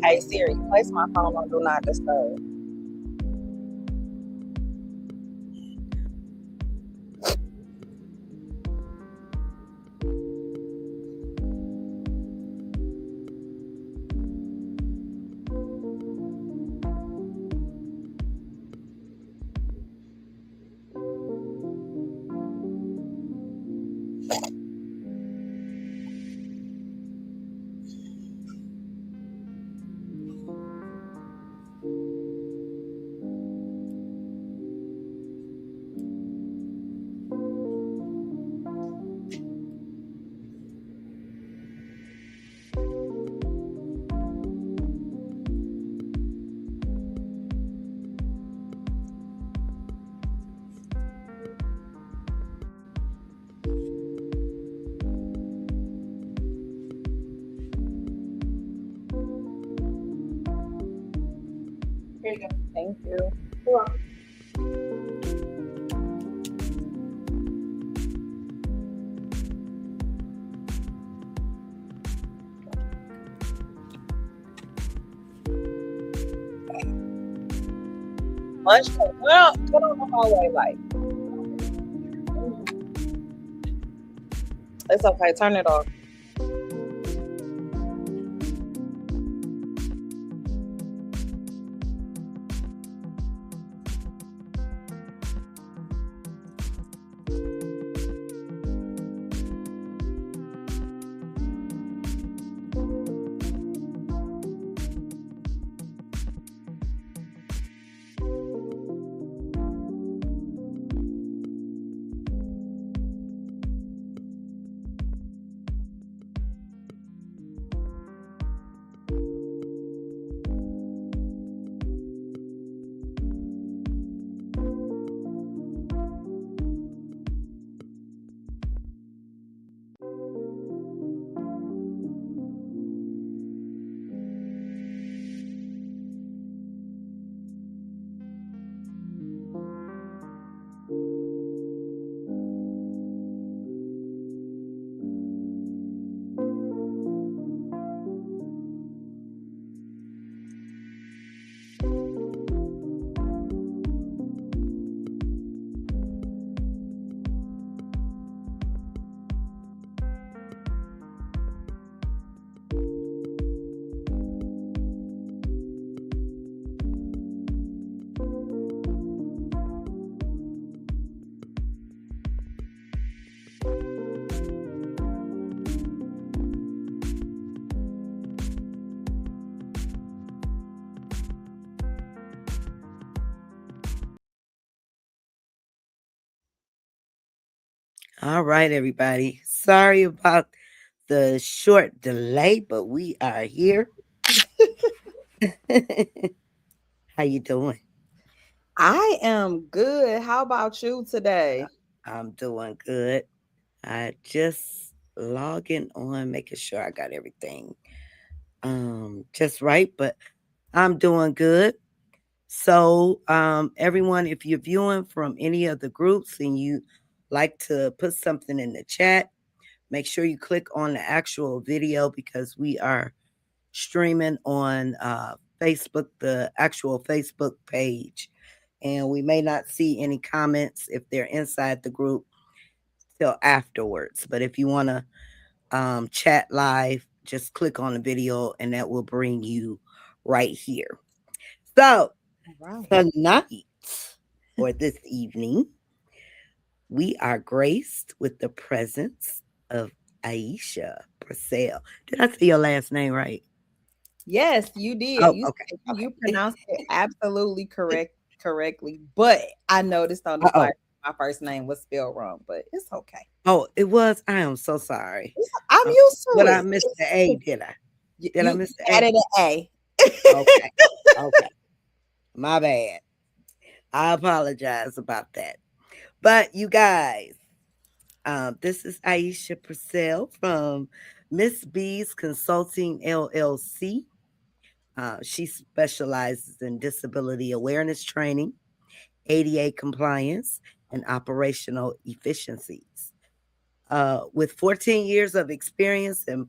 Hey Siri, place my phone on Do Not Disturb. Here you go. Thank you. You're welcome. Lunch, well, put on the hallway light. It's okay. Turn it off. All right, everybody. Sorry about the short delay, but we are here. How you doing? I am good. How about you today? I'm doing good. I just logging on, making sure I got everything just right, but I'm doing good. So, everyone, if you're viewing from any of the groups and you like to put something in the chat, make sure you click on the actual video because we are streaming on Facebook, the actual Facebook page. And we may not see any comments if they're inside the group till afterwards. But if you want to chat live, just click on the video and that will bring you right here. So, Right. tonight or this evening, we are graced with the presence of Iesha Brassell. Did I say your last name right? Yes, you did. Oh, You okay. you Okay. pronounced it absolutely correctly. But I noticed on the Uh-oh. flyer my first name was spelled wrong, but it's okay. Oh, it was. I am so sorry. I'm used to But I it. missed the A, did I? Did I You miss the A? added an A. Okay. Okay. My bad. I apologize about that. But you guys, this is Iesha Brassell from Miss B's Consulting LLC. She specializes in disability awareness training, ADA compliance, and operational efficiencies. With 14 years of experience in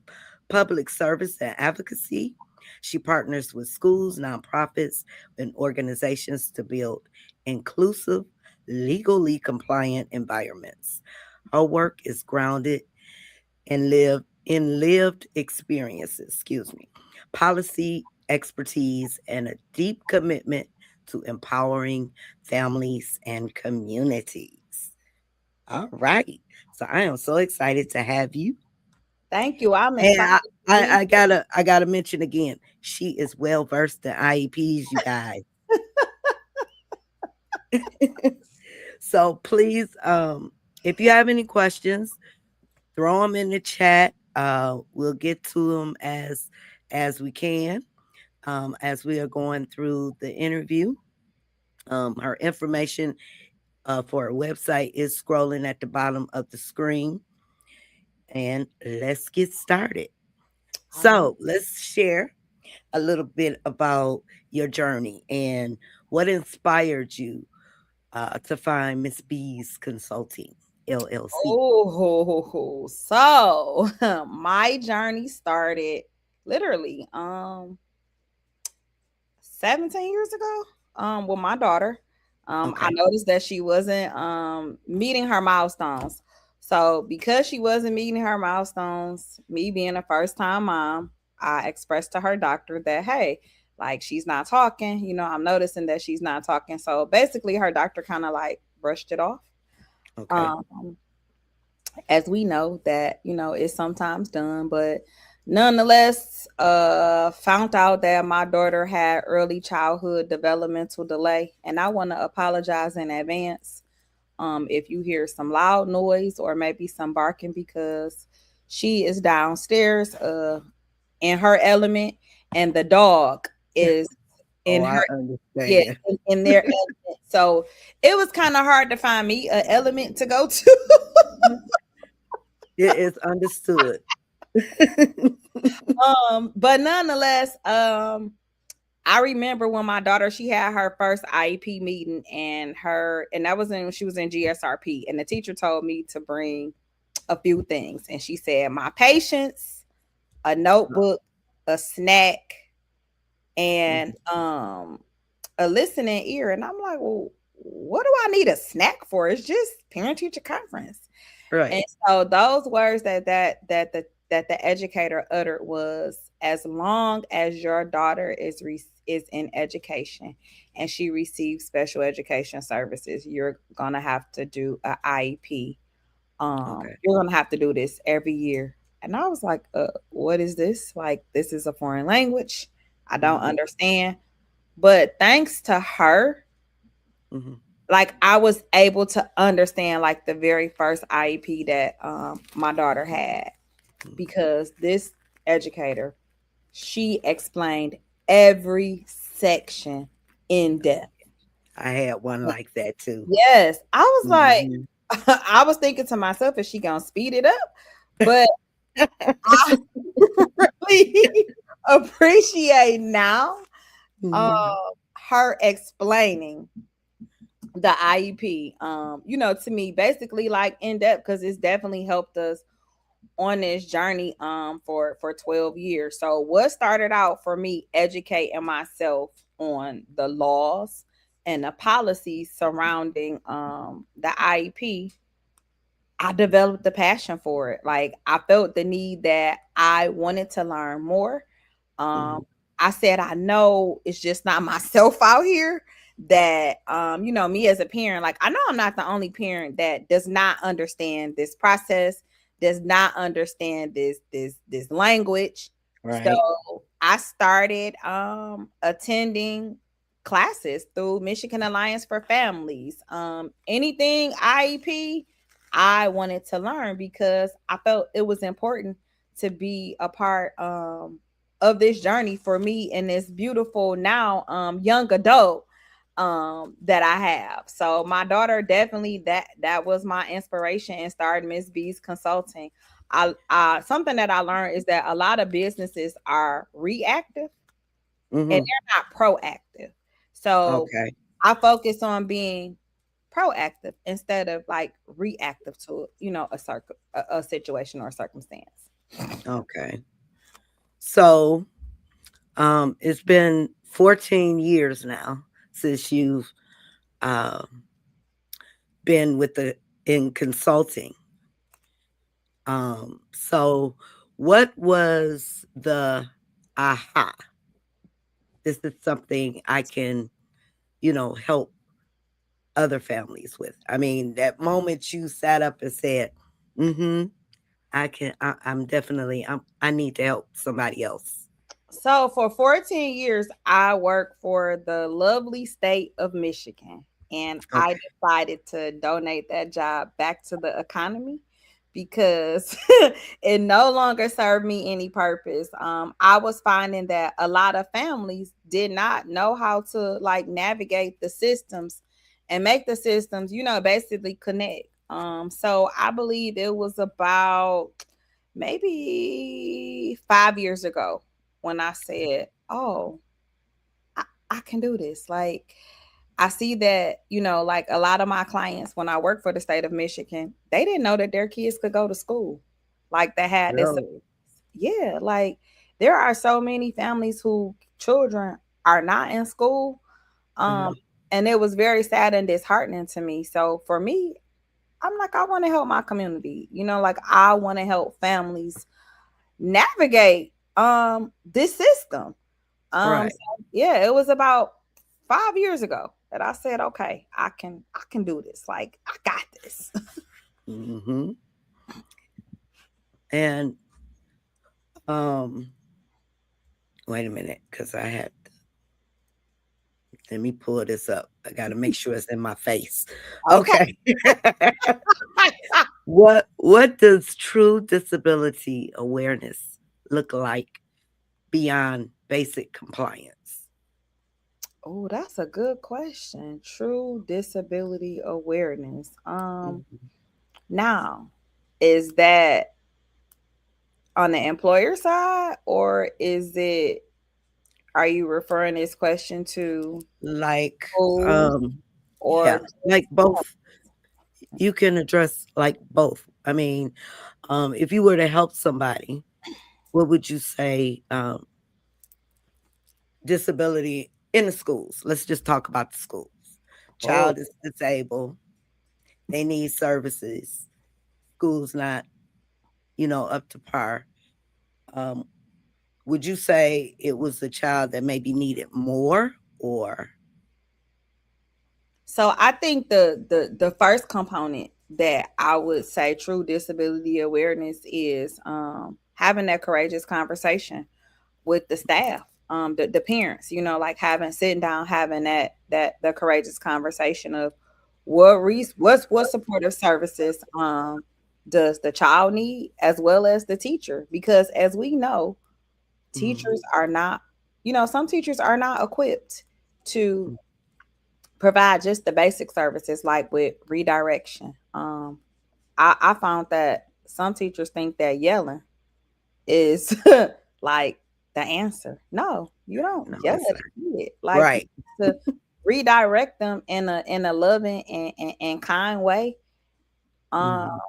public service and advocacy, She partners with schools, nonprofits, and organizations to build inclusive, legally compliant environments. Her work is grounded in lived experiences, policy expertise, and a deep commitment to empowering families and communities. All right. So I am so excited to have you. Thank you. I'm And excited to be. I gotta mention again, she is well versed in IEPs, you guys. So please, if you have any questions, throw them in the chat. We'll get to them as we can, as we are going through the interview. Her information for her website is scrolling at the bottom of the screen. And let's get started. All right. So let's share a little bit about your journey and what inspired you to find Miss B's Consulting LLC. Oh, so my journey started literally 17 years ago with my daughter. I Okay. noticed that she wasn't meeting her milestones. So because she wasn't meeting her milestones, me being a first time mom, I expressed to her doctor that hey, like she's not talking, I'm noticing that she's not talking. So basically her doctor kind of like brushed it off. Okay. Um as we know that it's sometimes done, but nonetheless found out that my daughter had early childhood developmental delay, and I want to apologize in advance if you hear some loud noise or maybe some barking, because she is downstairs in her element, and the dog is Oh, in I her, yeah, understand. in their element. So it was kind of hard to find me an element to go to. It is understood. But nonetheless, I remember when my daughter, she had her first IEP meeting, and that was when she was in GSRP, and the teacher told me to bring a few things, and she said my patience, a notebook, a snack, and Mhm. a listening ear. And I'm like, well, what do I need a snack for? It's just parent teacher conference. And Right. so those words that the educator uttered was, as long as your daughter is in education and she receives special education services, you're gonna have to do a IEP. Okay. You're gonna have to do this every year. And I was like, what is this? Like, this is a foreign language. I don't Mhm. understand. But thanks to her, Mhm. like I was able to understand like the very first IEP that my daughter had, Mhm. because this educator, she explained every section in depth. I had one like that too. Yes, I was like, Mhm. I was thinking to myself, is she gonna speed it up? But I really appreciate now Mhm. her explaining the IEP, to me, basically like in depth, because it's definitely helped us on this journey for 12 years. So what started out for me educating myself on the laws and the policies surrounding the IEP, I developed the passion for it. Like I felt the need that I wanted to learn more. Um, Mhm. I said, I know it's just not myself out here, that me as a parent, like I know I'm not the only parent that does not understand this process, does not understand this language. So Right. I started attending classes through Michigan Alliance for Families. Anything IEP I wanted to learn, because I felt it was important to be a part of this journey for me and this beautiful now young adult that I have. So my daughter, definitely that was my inspiration and started Miss B's Consulting. I something that I learned is that a lot of businesses are reactive and Mhm. they're not proactive. So Okay. I focus on being proactive instead of like reactive to a situation or a circumstance. Okay. So It's been 14 years now since you've um, been with the in consulting. So what was the aha? This is something I can, help other families with. I mean, that moment you sat up and said, "Mm-hmm, I'm definitely, I need to help somebody else." So for 14 years, I worked for the lovely state of Michigan, and I Okay. decided to donate that job back to the economy because it no longer served me any purpose. I was finding that a lot of families did not know how to like navigate the systems and make the systems, basically connect. So I believe it was about maybe 5 years ago when I said, "Oh, I can do this." Like, I see that, like a lot of my clients when I work for the state of Michigan, they didn't know that their kids could go to school. Like, they had this, Really? yeah, like there are so many families who children are not in school. Uh-huh. Um, and it was very sad and disheartening to me. So for me, I'm like, I want to help my community, like I want to help families navigate this system. Right. So yeah, it was about 5 years ago that I said, okay, I can do this. Like I got this. Mm-hmm. And um, wait a minute, because I had let me pull this up. I got to make sure it's in my face. Okay. Okay. What does true disability awareness look like beyond basic compliance? Oh, that's a good question. True disability awareness. Mhm. Now, is that on the employer side or are you referring this question to Like, schools um, or yeah, like both. You can address like both. I mean, if you were to help somebody, what would you say? Disability in the schools. Let's just talk about the schools. oh, Child is disabled. They need services. School's not, up to par. Um, would you say it was the child that maybe needed more or so I think the first component that I would say true disability awareness is having that courageous conversation with the staff, the parents, like having sitting down, having that the courageous conversation of what supportive services does the child need as well as the teacher, because as we know, Mhm, teachers are not, some teachers are not equipped to mm, provide just the basic services like with redirection. I found that some teachers think that yelling is like the answer. No, you don't no, yell it's at not. a kid. Like you Right. have to redirect them in a loving and kind way. Um, Mhm,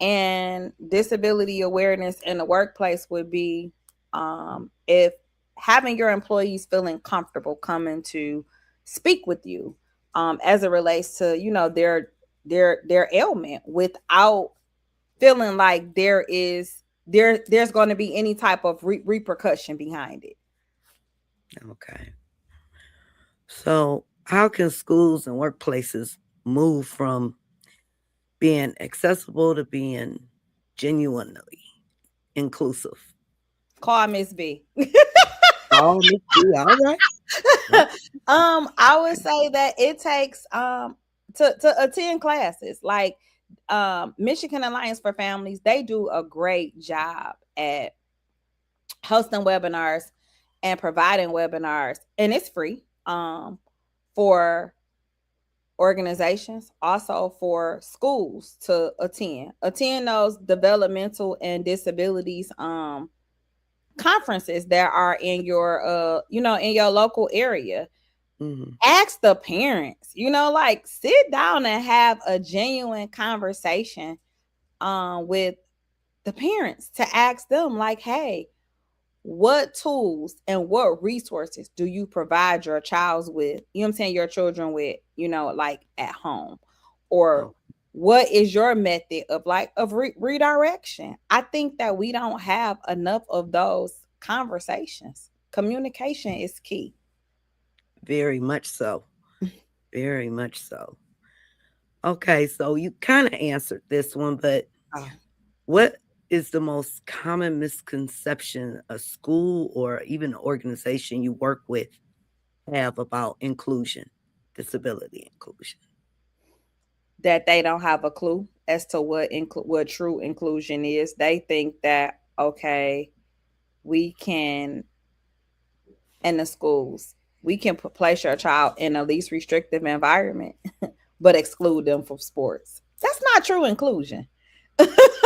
and disability awareness in the workplace would be if having your employees feeling comfortable coming to speak with you as it relates to their ailment without feeling like there's going to be any type of repercussion behind it. okay. So, how can schools and workplaces move from being accessible to being genuinely inclusive? Call Miss B. Oh, Miss B, all right. I would say that it takes to attend classes like Michigan Alliance for Families. They do a great job at hosting webinars and providing webinars, and it's free for organizations, also for schools to attend those developmental and disabilities conferences that are in your in your local area. Mhm, Ask the parents, like sit down and have a genuine conversation with the parents to ask them like, hey, what tools and what resources do you provide your child's with, you know what I'm saying, your children with, like at home? Or Oh, what is your method of redirection? I think that we don't have enough of those conversations. Communication is key. very much so. Very much so. Okay, so you kind of answered this one, but Oh, what is the most common misconception a school or even an organization you work with have about inclusion, disability inclusion? that they don't have a clue as to what true inclusion is. They think that, okay, we can, in the schools, we can place your child in a least restrictive environment, but exclude them from sports. That's not true inclusion.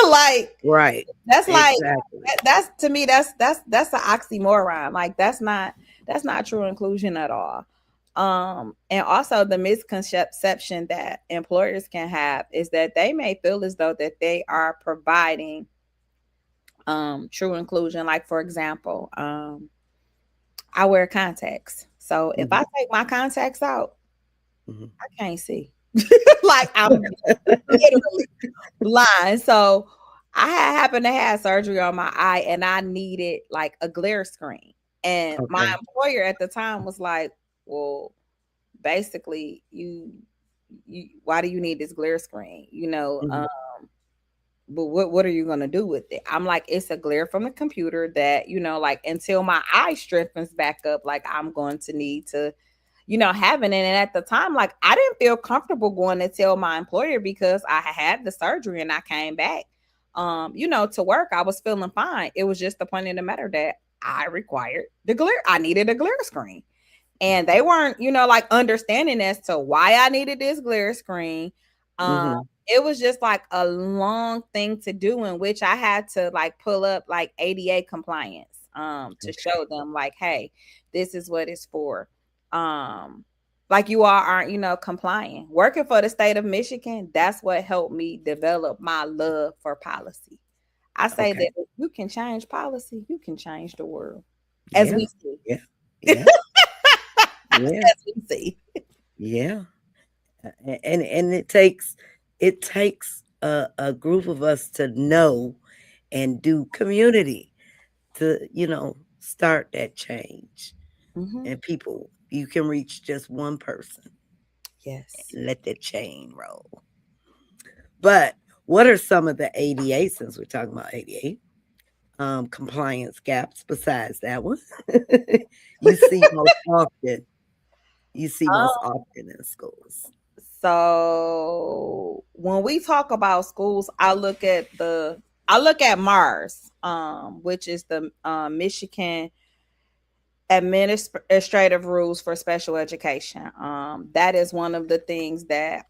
Like, Right. that's like Exactly. that's to me, that's an oxymoron. Like, that's not true inclusion at all. And also the misconception that employers can have is that they may feel as though that they are providing true inclusion. Like, for example, I wear contacts. So if Hmm. I take my contacts out, Hmm. I can't see. Like, I'm literally blind. So I happened to have surgery on my eye and I needed like a glare screen. And my Okay. employer at the time was like, well, basically, you why do you need this glare screen? Hmm. But what are you gonna do with it? I'm like, it's a glare from the computer that, like, until my eye strengthens back up, like, I'm going to need to, having it. And at the time, like, I didn't feel comfortable going to tell my employer because I had the surgery and I came back, to work. I was feeling fine. It was just the point of the matter that I required the glare. I needed a glare screen. And they weren't, like, understanding as to why I needed this glare screen. Um, Hmm. it was just like a long thing to do, in which I had to like pull up like ADA compliance to Okay. show them like, hey, this is what it's for. Um, like, you all aren't, complying. Working for the state of Michigan, that's what helped me develop my love for policy. I say Okay. that if you can change policy, you can change the world, as Yeah. we see. Yeah. Yeah. Yeah. As we see. Yeah. And it takes a group of us to know and do community to start that change. Hmm. And people, you can reach just one person Yes. and let that chain roll. But what are some of the ADA, since we're talking about ADA, compliance gaps besides that one? you see most often. You see most Um, often in schools. so when we talk about schools, I look at Mars, which is the Michigan Administrative Rules for Special Education. That is one of the things that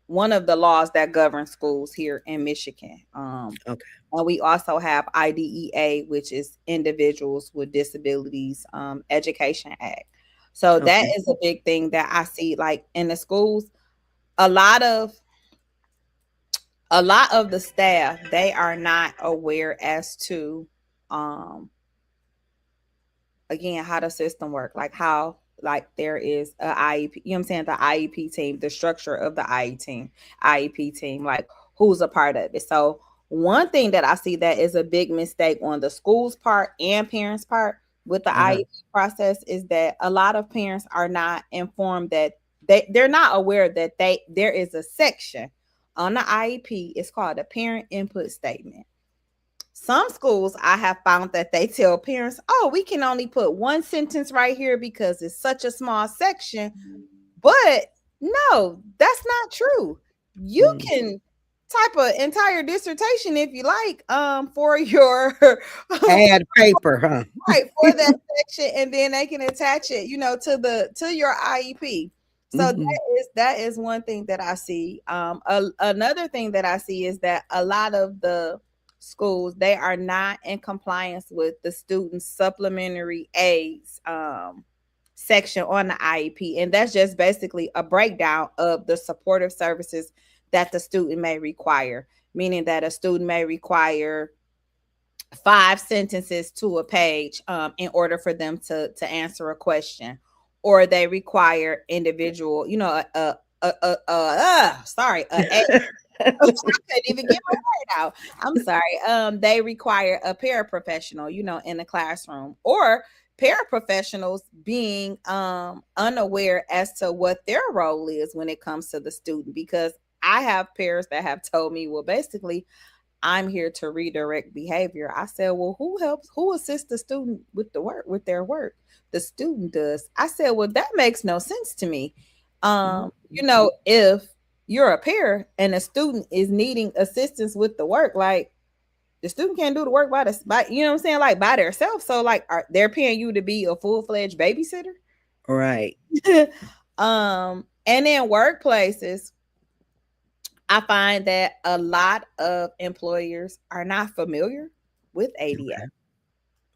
one of the laws that govern schools here in Michigan. Okay. And we also have IDEA, which is Individuals with Disabilities Education Act. So that Okay. is a big thing that I see, like, in the schools. A lot of the staff, they are not aware as to um again, how the system work, like how, like, there is a IEP, you know what I'm saying, the IEP team, the structure of the IEP team, like, who's a part of it. So one thing that I see that is a big mistake on the school's part and parents' part with the Uh-huh. IEP process is that a lot of parents are not informed that they're not aware that there is a section on the IEP. It's called a parent input statement. Some schools, I have found that they tell parents, oh, we can only put one sentence right here because it's such a small section. But no, that's not true. You Mm. can type an entire dissertation if you like, for your Add paper, huh? right, for that section, and then they can attach it, to your IEP. So Hmm. that is one thing that I see. Another thing that I see is that a lot of the schools, they are not in compliance with the student supplementary aids section on the IEP, and that's just basically a breakdown of the supportive services that the student may require. Meaning that a student may require 5 sentences to a page in order for them to answer a question, or they require individual, sorry, I couldn't even get my word out. I'm sorry. They require a paraprofessional, in the classroom, or paraprofessionals being unaware as to what their role is when it comes to the student. Because I have parents that have told me, well, basically, I'm here to redirect behavior. I said, well, who assists the student with the work, with their work? The student does. I said, well, that makes no sense to me. If you're a peer and a student is needing assistance with the work, like the student can't do the work by you know what I'm saying, like by themselves. So like they're paying you to be a full-fledged babysitter. Right. And in workplaces, I find that a lot of employers are not familiar with ADA.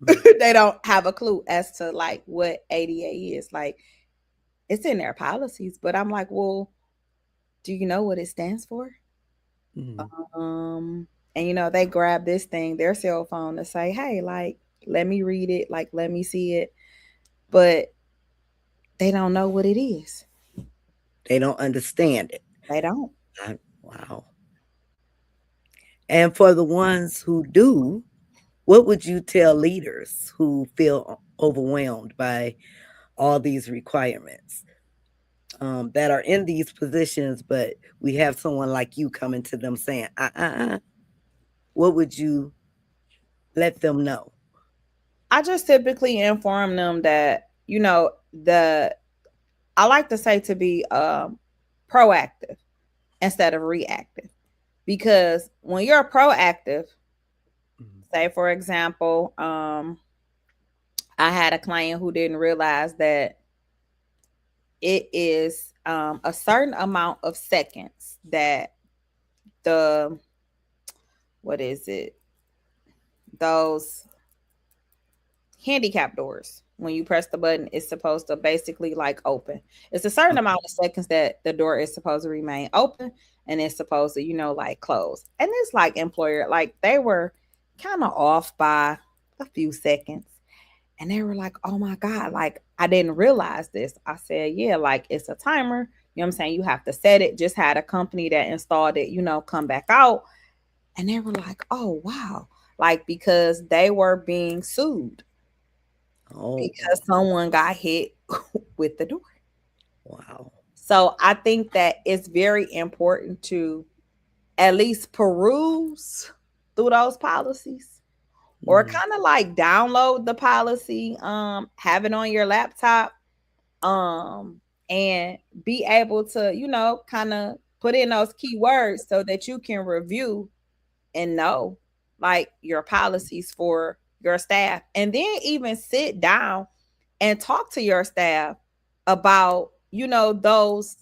Okay. They don't have a clue as to like what ADA is. Like it's in their policies, but I'm like, well, do you know what it stands for? Mhm. And they grab this thing, their cell phone, to say, hey, like, let me read it, like, let me see it. But they don't know what it is. They don't understand it. They don't. Wow. And for the ones who do, what would you tell leaders who feel overwhelmed by all these requirements, that are in these positions, but we have someone like you coming to them saying, what would you let them know? I just typically inform them that, the I like to say to be proactive instead of reactive. Because when you're proactive, Mhm. say for example, I had a client who didn't realize that it is a certain amount of seconds that the what is it? Those handicap doors. When you press the button, it's supposed to basically like open. It's a certain Okay. amount of seconds that the door is supposed to remain open, and it's supposed to, like close. And it's like employer, like they were kind of off by a few seconds. And they were like, oh my God, like I didn't realize this. I said, yeah, like it's a timer. You know what I'm saying? You have to set it. Just had a company that installed it, come back out. And they were like, oh wow. Like because they were being sued Oh, because someone got hit with the door. wow. So I think that it's very important to at least peruse through those policies, or Mhm. kind of like download the policy, have it on your laptop, um, and be able to, kind of put in those keywords so that you can review and know like your policies for your staff, and then even sit down and talk to your staff about, those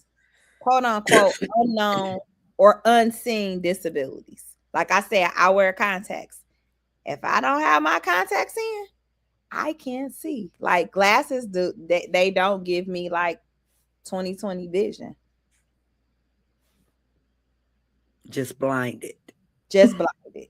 quote unquote unknown or unseen disabilities. Like I said, I wear contacts. If I don't have my contacts in, I can't see. Like glasses do, they don't give me like 20/20 vision. Just blinded. Just blinded.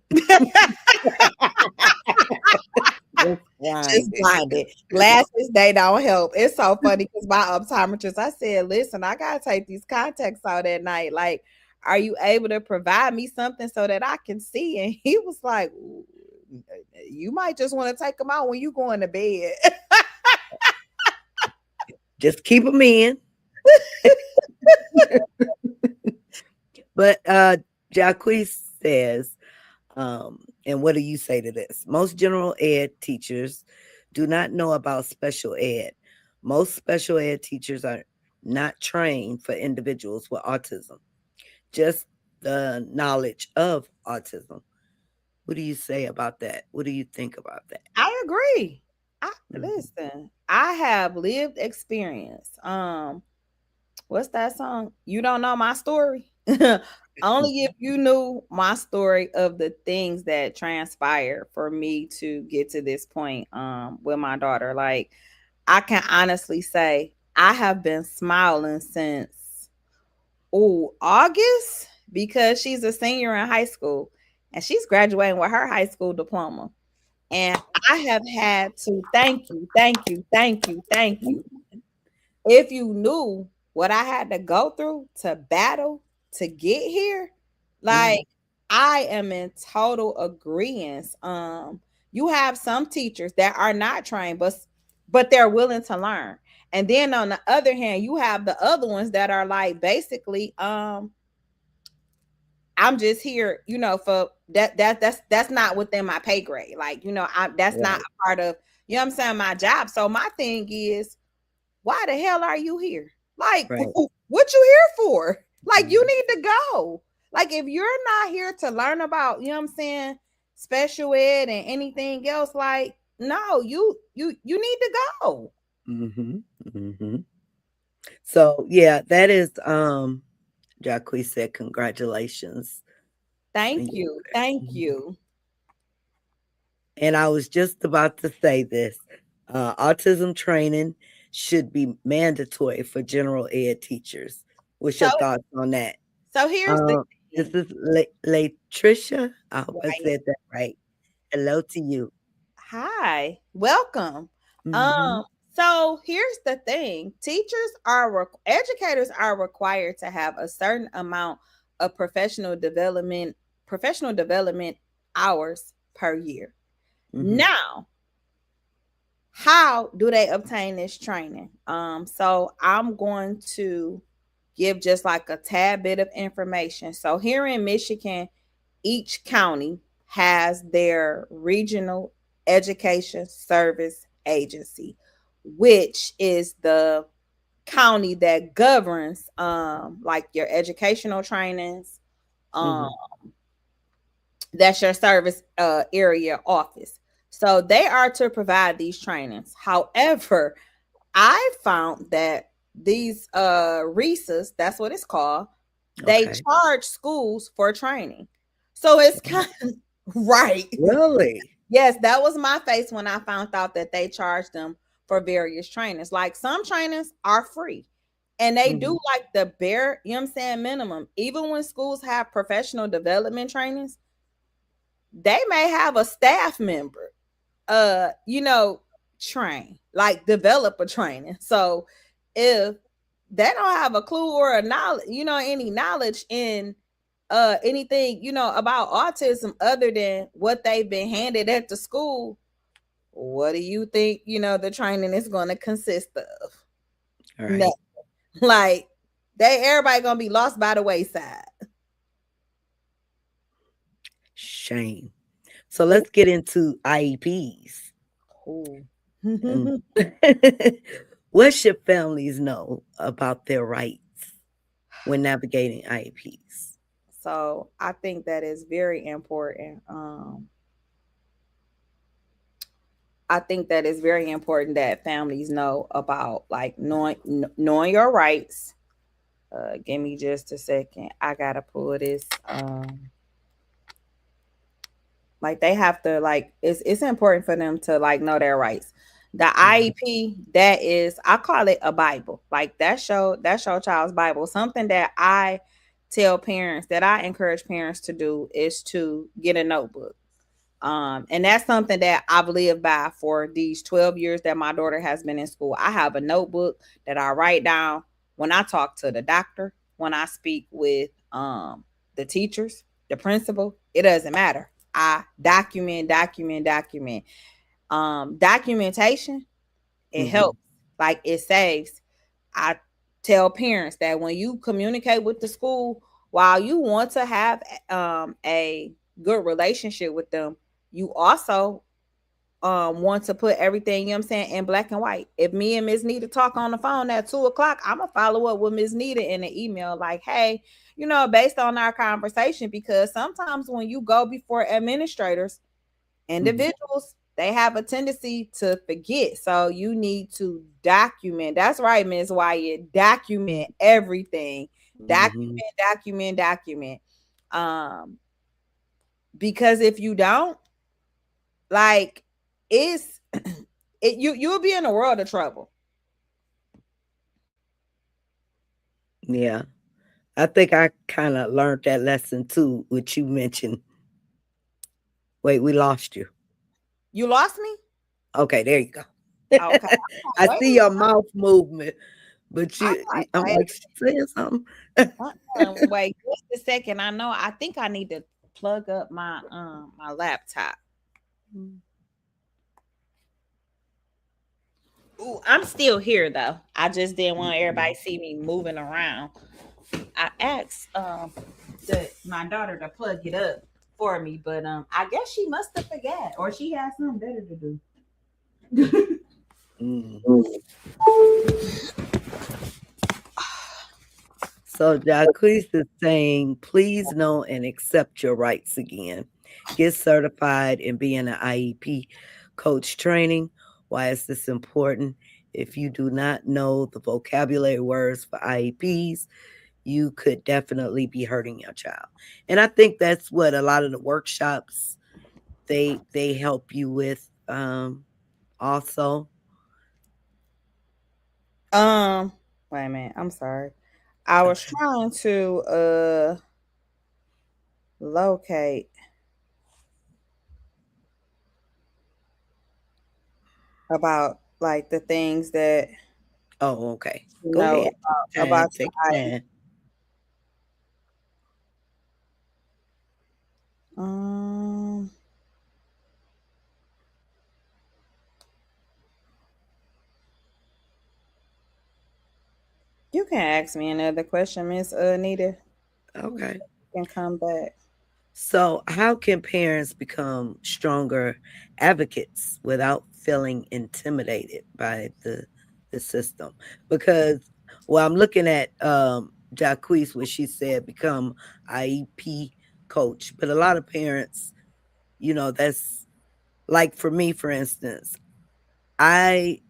Just Just blinded. blinded. Glasses, they don't help. It's so funny because my optometrist, I said, listen, I gotta take these contacts out at night. Like, are you able to provide me something so that I can see? And he was like, you might just want to take them out when you going to bed. Just keep them in. But Jacquees says, and what do you say to this? Most general ed teachers do not know about special ed. Most special ed teachers are not trained for individuals with autism, just the knowledge of autism. What do you say about that? What do you think about that? I agree. I Mhm. listen, I have lived experience. What's that song? You don't know my story. Only if you knew my story of the things that transpired for me to get to this point with my daughter. Like I can honestly say I have been smiling since August, because she's a senior in high school and she's graduating with her high school diploma. And I have had to thank you, thank you, thank you, thank you. If you knew what I had to go through to battle to get here, Mm, like I am in total agreement. You have some teachers that are not trained, but they're willing to learn. And then on the other hand, you have the other ones that are like basically, I'm just here, for that's not within my pay grade. Like, that's not right, a part of, what I'm saying, my job. So my thing is, why the hell are you here? Like, right. what you here for? Like, you Mhm, need to go. Like, if you're not here to learn about, what I'm saying, special ed and anything else, like, no, you need to go. mhm, mhm. So yeah, that is Jacque said congratulations. Thank Yeah. you. Thank Mhm. you. And I was just about to say this. Autism training should be mandatory for general ed teachers. What's So your thoughts on that? so here's the Um, this thing. is Latricia. I hope I Right. said that right. Hello to you. Hi, welcome. Mhm, Um, so here's the thing: educators are required to have a certain amount of professional development hours per year. mhm, Now, how do they obtain this training? So I'm going to give just like a tad bit of information. So here in Michigan, each county has their regional education service agency, which is the county that governs like your educational trainings. Um, mhm, that's your service area office. So they are to provide these trainings. However, I found that these RESAs, that's what it's called, they okay. charge schools for training. So it's Mm, kind of right. really? Yes, that was my face when I found out that they charge them for various trainings. Like some trainings are free. And they do Mhm, like the bare, you know what I'm saying, minimum. Even when schools have professional development trainings, they may have a staff member train, like develop a training. So if they don't have a clue or a knowledge, any knowledge in anything, about autism other than what they've been handed at the school, what do you think, the training is going to consist of? all No. right. Like everybody going to be lost by the wayside. Shame. So let's get into IEPs. Cool. Mm. What should families know about their rights when navigating IEPs? So I think that is very important. I think that it's very important that families know about like knowing your rights. Give me just a second. I gotta pull this. Like they have to like it's important for them to like know their rights. The Mhm, IEP, that is, I call it a Bible. Like that's your child's Bible. Something that I tell parents, that I encourage parents to do, is to get a notebook. And that's something that I've lived by for these 12 years that my daughter has been in school. I have a notebook that I write down when I talk to the doctor, when I speak with the teachers, the principal, it doesn't matter. I document. Documentation, it mhm, helps. Like it saves. I tell parents that when you communicate with the school, while you want to have a good relationship with them, you also want to put everything, you know what I'm saying, in black and white. If me and Miss Nita talk on the phone at 2 o'clock, I'm gonna follow up with Miss Nita in an email like, hey, based on our conversation, because sometimes when you go before administrators, mhm, individuals, they have a tendency to forget. So you need to document. That's right, Ms. Wyatt. Document everything. mhm, Document. Um, because if you don't, like, it's you'll be in a world of trouble. yeah. I think I kinda learned that lesson too, which you mentioned. Wait, we lost you. You lost me? Okay, there you go. Okay. I Wait see your mouth movement, but I'm I'm like, like, she saying something. wait just a second. I think I need to plug up my laptop. Ooh, I'm still here though. I just didn't want everybody to see me moving around. I asked my daughter to plug it up for me, but I guess she must have forgot or she has something better to do. Mm. So Jacquees is saying, please know and accept your rights again. Get certified and be in an IEP coach training. Why is this important? If you do not know the vocabulary words for IEPs, you could definitely be hurting your child. And I think that's what a lot of the workshops they help you with also. Um, wait a minute. I'm sorry. I was Okay. trying to locate about like the things that Oh, okay. you Go know ahead. Take your time. about Take your your ID. time. Um, you can ask me another question, Miss Anita. You Okay. can come back. So, how can parents become stronger advocates without feeling intimidated by the system? Because, well, I'm looking at Jacquees, where she said become IEP coach, but a lot of parents, that's like for me, for instance, I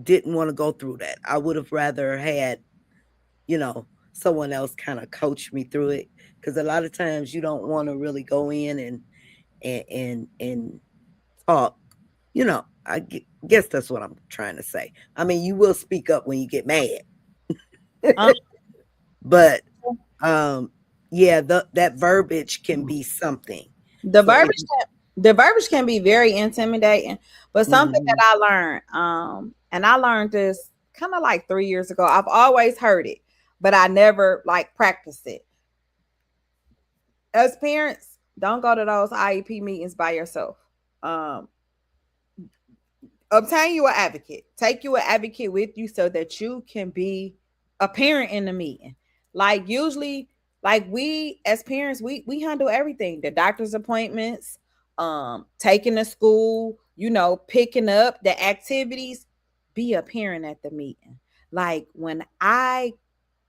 didn't want to go through that. I would have rather had, someone else kind of coach me through it because a lot of times you don't want to really go in and talk. Guess that's what I'm trying to say. I mean, you will speak up when you get mad, Um, but um, yeah, that verbiage can be something. the So if verbiage the verbiage can be very intimidating, but something that mhm, I learned, and I learned this kind of like 3 years ago. I've always heard it, but I never like practiced it. As parents, don't go to those IEP meetings by yourself. Um, obtain you an advocate. Take you an advocate with you so that you can be a parent in the meeting. Like usually, like we as parents, we handle everything. The doctor's appointments, taking to school, picking up the activities. Be a parent at the meeting. Like when I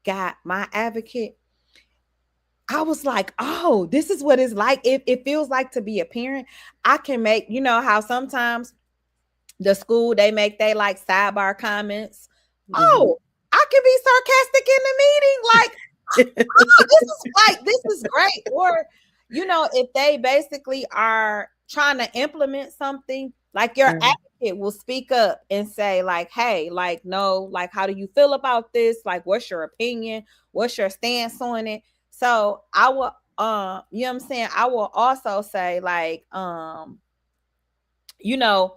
got my advocate, I was like, oh, this is what it's like. It feels like to be a parent. I can make, how sometimes the school they make they like sidebar comments. mhm. Oh, I can be sarcastic in the meeting. Like, oh, this is great. Or, if they basically are trying to implement something, like your Uh, advocate will speak up and say, like, hey, like, no, like, how do you feel about this? Like, what's your opinion? What's your stance on it? So I will you know what I'm saying? I will also say, like, you know,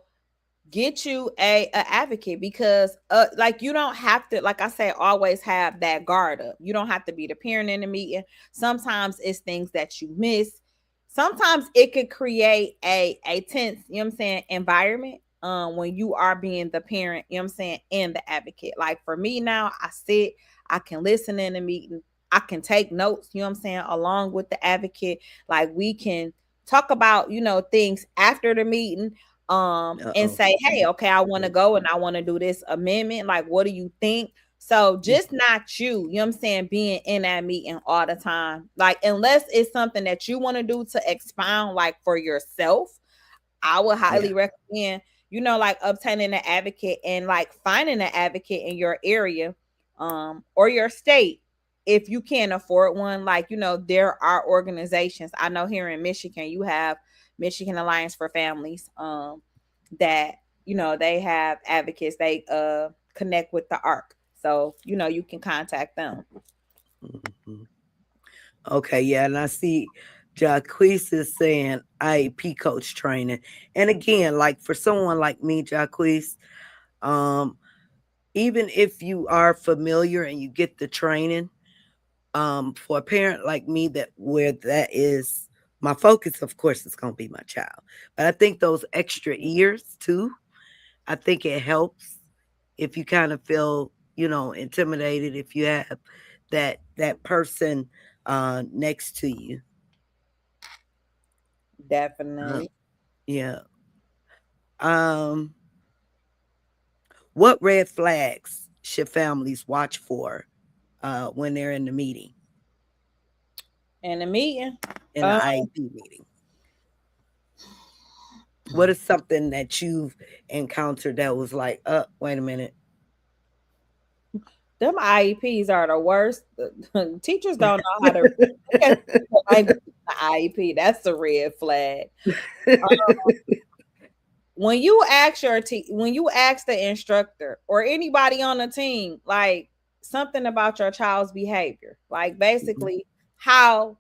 get you a advocate because like you don't have to, like I say, always have that guard up. You don't have to be the parent in the meeting. Sometimes it's things that you miss. Sometimes it could create a tense, what I'm saying, environment when you are being the parent, what I'm saying, and the advocate. Like for me now, I sit, I can listen in the meeting, I can take notes, what I'm saying, along with the advocate. Like we can talk about, things after the meeting, and uh-oh. say, hey, okay, I want to go and I want to do this amendment, like what do you think? So just not you know what I'm saying, being in that meeting all the time, like unless it's something that you want to do to expound like for yourself. I would Yeah. highly recommend, like obtaining an advocate and like finding an advocate in your area, or your state. If you can't afford one, like, there are organizations. I know here in Michigan, you have Michigan Alliance for Families, that, they have advocates. They connect with the ARC. So, you can contact them. Mhm. Okay, yeah, and I see. Jacquees is saying IEP coach training. And again, like for someone like me, Jacquees, um, even if you are familiar and you get the training, for a parent like me that where that is my focus, of course, it's gonna be my child. But I think those extra years too, I think it helps if you kind of feel, intimidated if you have that person next to you. Uh, Definitely. yeah. Um, what red flags should families watch for when they're in the meeting, In the meeting. in the Um, IEP meeting? What is something that you've encountered that was like, wait a minute. them IEPs are the worst. Teachers don't know how to look at the language in the IEP. That's the red flag. When you ask when you ask the instructor or anybody on the team, like something about your child's behavior, like Mhm, basically how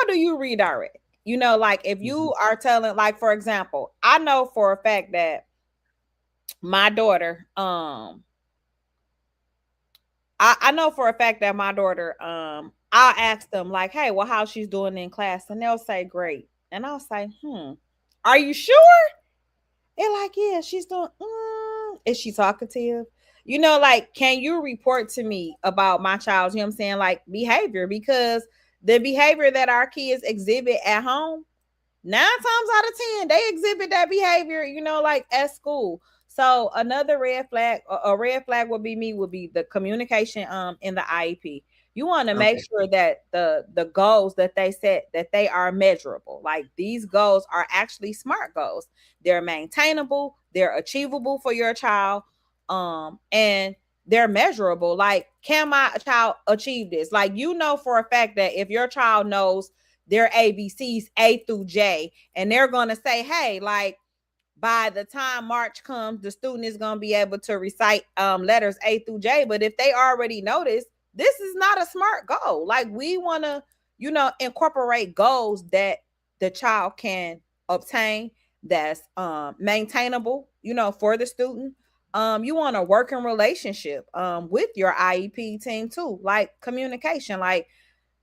do you redirect? Like if mhm, you are telling, like for example, I know for a fact that my daughter, I know for a fact that my daughter, I'll ask them like, hey, well, how she's doing in class, and they'll say great, and I'll say, are you sure? They're like, yeah, she's doing. Is she talkative? Like, can you report to me about my child's, you know what I'm saying, like behavior? Because the behavior that our kids exhibit at home, 9 times out of 10, they exhibit that behavior, like at school. So another red flag, a red flag would be the communication in the IEP. You want to make okay. sure that the goals that they set, that they are measurable. Like these goals are actually SMART goals. They're maintainable, they're achievable for your child, and they're measurable. Like, can my child achieve this? Like, for a fact that if your child knows their ABCs A through J, and they're going to say, hey, like by the time March comes, the student is going to be able to recite letters A through J. But if they already notice, this is not a SMART goal. Like we want to, incorporate goals that the child can obtain, that's maintainable, for the student. You want a working relationship with your IEP team too, like communication. Like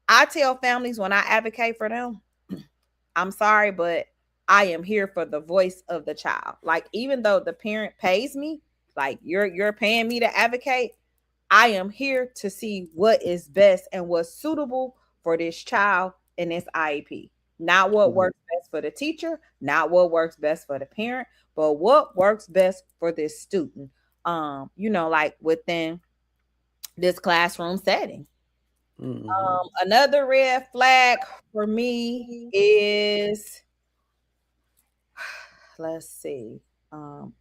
I tell families when I advocate for them, I'm sorry, but I am here for the voice of the child. Like even though the parent pays me, like you're paying me to advocate, I am here to see what is best and what's suitable for this child in this IEP. Not what Mhm, works best for the teacher, not what works best for the parent, but what works best for this student. Like within this classroom setting. mhm. Another red flag for me is, let's see, um,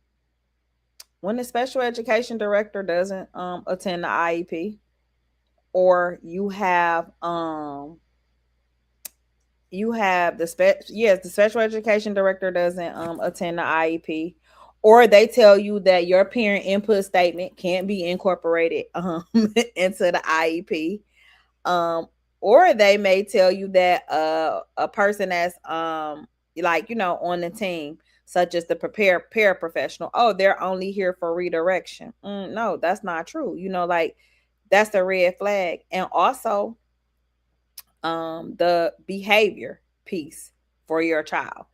when the special education director doesn't attend the IEP, or you have the special education director doesn't attend the IEP, or they tell you that your parent input statement can't be incorporated into the IEP, um or they may tell you that a person that's like on the team, such as the prepare paraprofessional, oh, they're only here for redirection. No, that's not true. Like that's the red flag. And also the behavior piece for your child.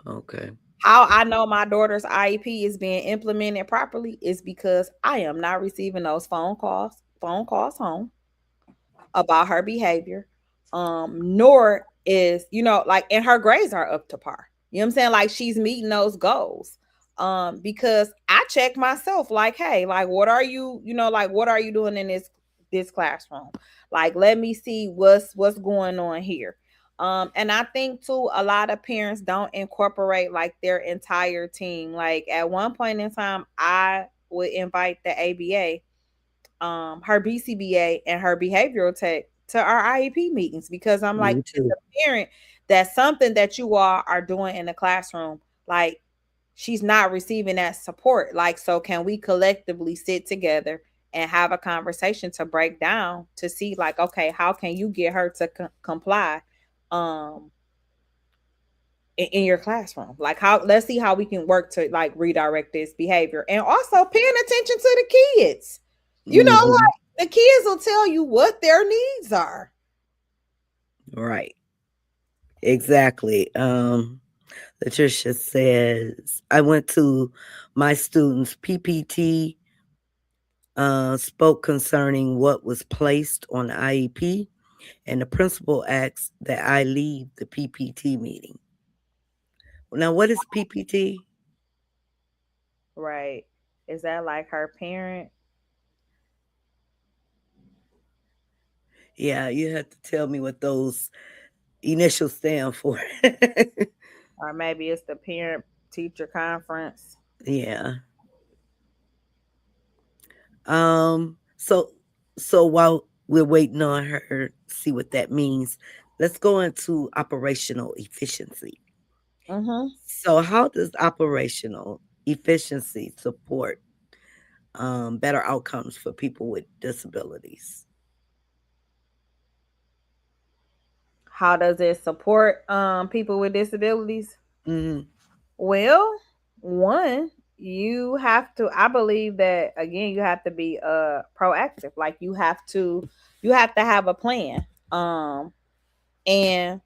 Okay. How I know my daughter's IEP is being implemented properly is because I am not receiving those phone calls home about her behavior. Nor is, like, and her grades are up to par. You know what I'm saying? Like she's meeting those goals. Because I check myself, like, hey, like what are you, like what are you doing in this classroom? Like, let me see what's going on here. And I think too, a lot of parents don't incorporate like their entire team. Like at one point in time, I would invite the ABA, her BCBA, and her behavioral tech to our IEP meetings, because I'm like, Me as too. a parent, that's something that you all are doing in the classroom. Like she's not receiving that support. Like, so can we collectively sit together and have a conversation to break down to see like, okay, how can you get her to comply? Um in your classroom. Like, how, let's see how we can work to like redirect this behavior, and also paying attention to the kids. You know, Hmm. like the kids will tell you what their needs are. Right. Exactly. Latricia says, I went to my students' PPT, spoke concerning what was placed on the IEP, and the principal asked that I leave the PPT meeting. Now, what is PPT? Right. Is that like her parent? Yeah, you have to tell me what those initials stand for. Or maybe it's the parent teacher conference. Yeah. So while we're waiting on her to see what that means, let's go into operational efficiency. Mm-hmm. So how does operational efficiency support better outcomes for people with disabilities? How does it support people with disabilities? Hmm. Well, one, you have to, I believe that again, you have to be proactive. Like you have to have a plan. And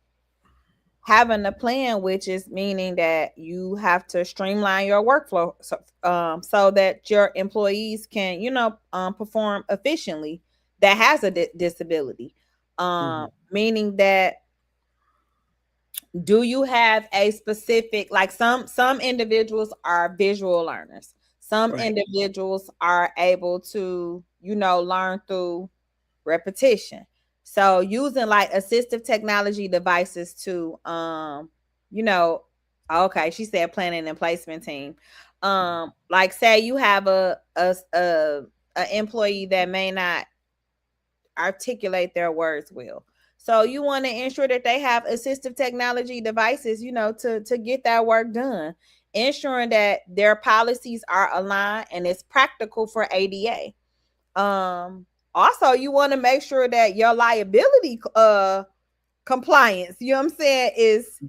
having a plan, which is meaning that you have to streamline your workflow, so that your employees can, perform efficiently, that has a disability. Hmm. Meaning that, do you have a specific, like, some individuals are visual learners, some Right. individuals are able to, learn through repetition. So using like assistive technology devices to you know okay, she said planning and placement team. Like, say you have a employee that may not articulate their words well. So you want to ensure that they have assistive technology devices, to get that work done, ensuring that their policies are aligned and it's practical for ADA. Also, you want to make sure that your liability compliance, you know what I'm saying, is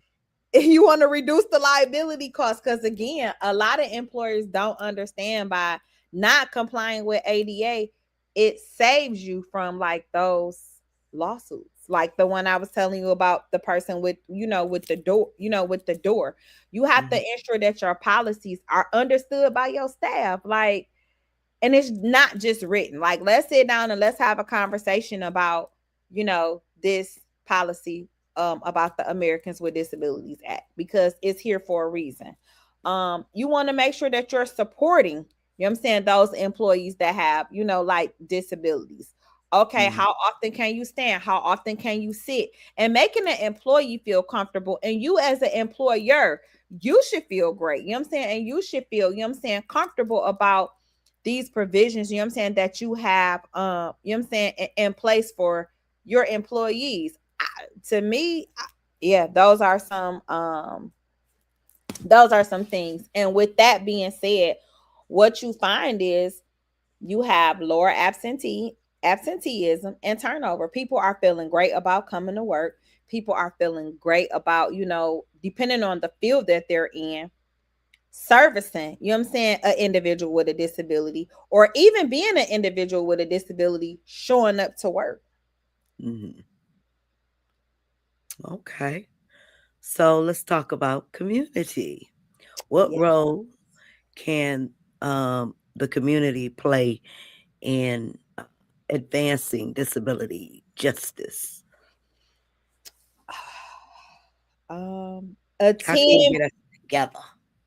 you want to reduce the liability costs, because again, a lot of employers don't understand, by not complying with ADA, it saves you from like those lawsuits, like the one I was telling you about, the person with, with the door, with the door. You have to Hmm. ensure that your policies are understood by your staff, like, and it's not just written. Like, let's sit down and let's have a conversation about, this policy, about the Americans with Disabilities Act, because it's here for a reason. You want to make sure that you're supporting, I'm saying, those employees that have, like, disabilities. Okay, Hmm. how often can you stand? How often can you sit? And making an employee feel comfortable, and you as an employer, you should feel great. You know what I'm saying? And you should feel, comfortable about these provisions, you know what I'm saying, that you have, you know what I'm saying, in place for your employees. To me, yeah, those are some things. And with that being said, what you find is you have lower absenteeism and turnover. People are feeling great about coming to work. People are feeling great about, depending on the field that they're in, servicing, you know what I'm saying, an individual with a disability, or even being an individual with a disability, showing up to work. Hmm. Okay. So let's talk about community. What Yeah. role can the community play in advancing disability justice? A How can you team, get us together?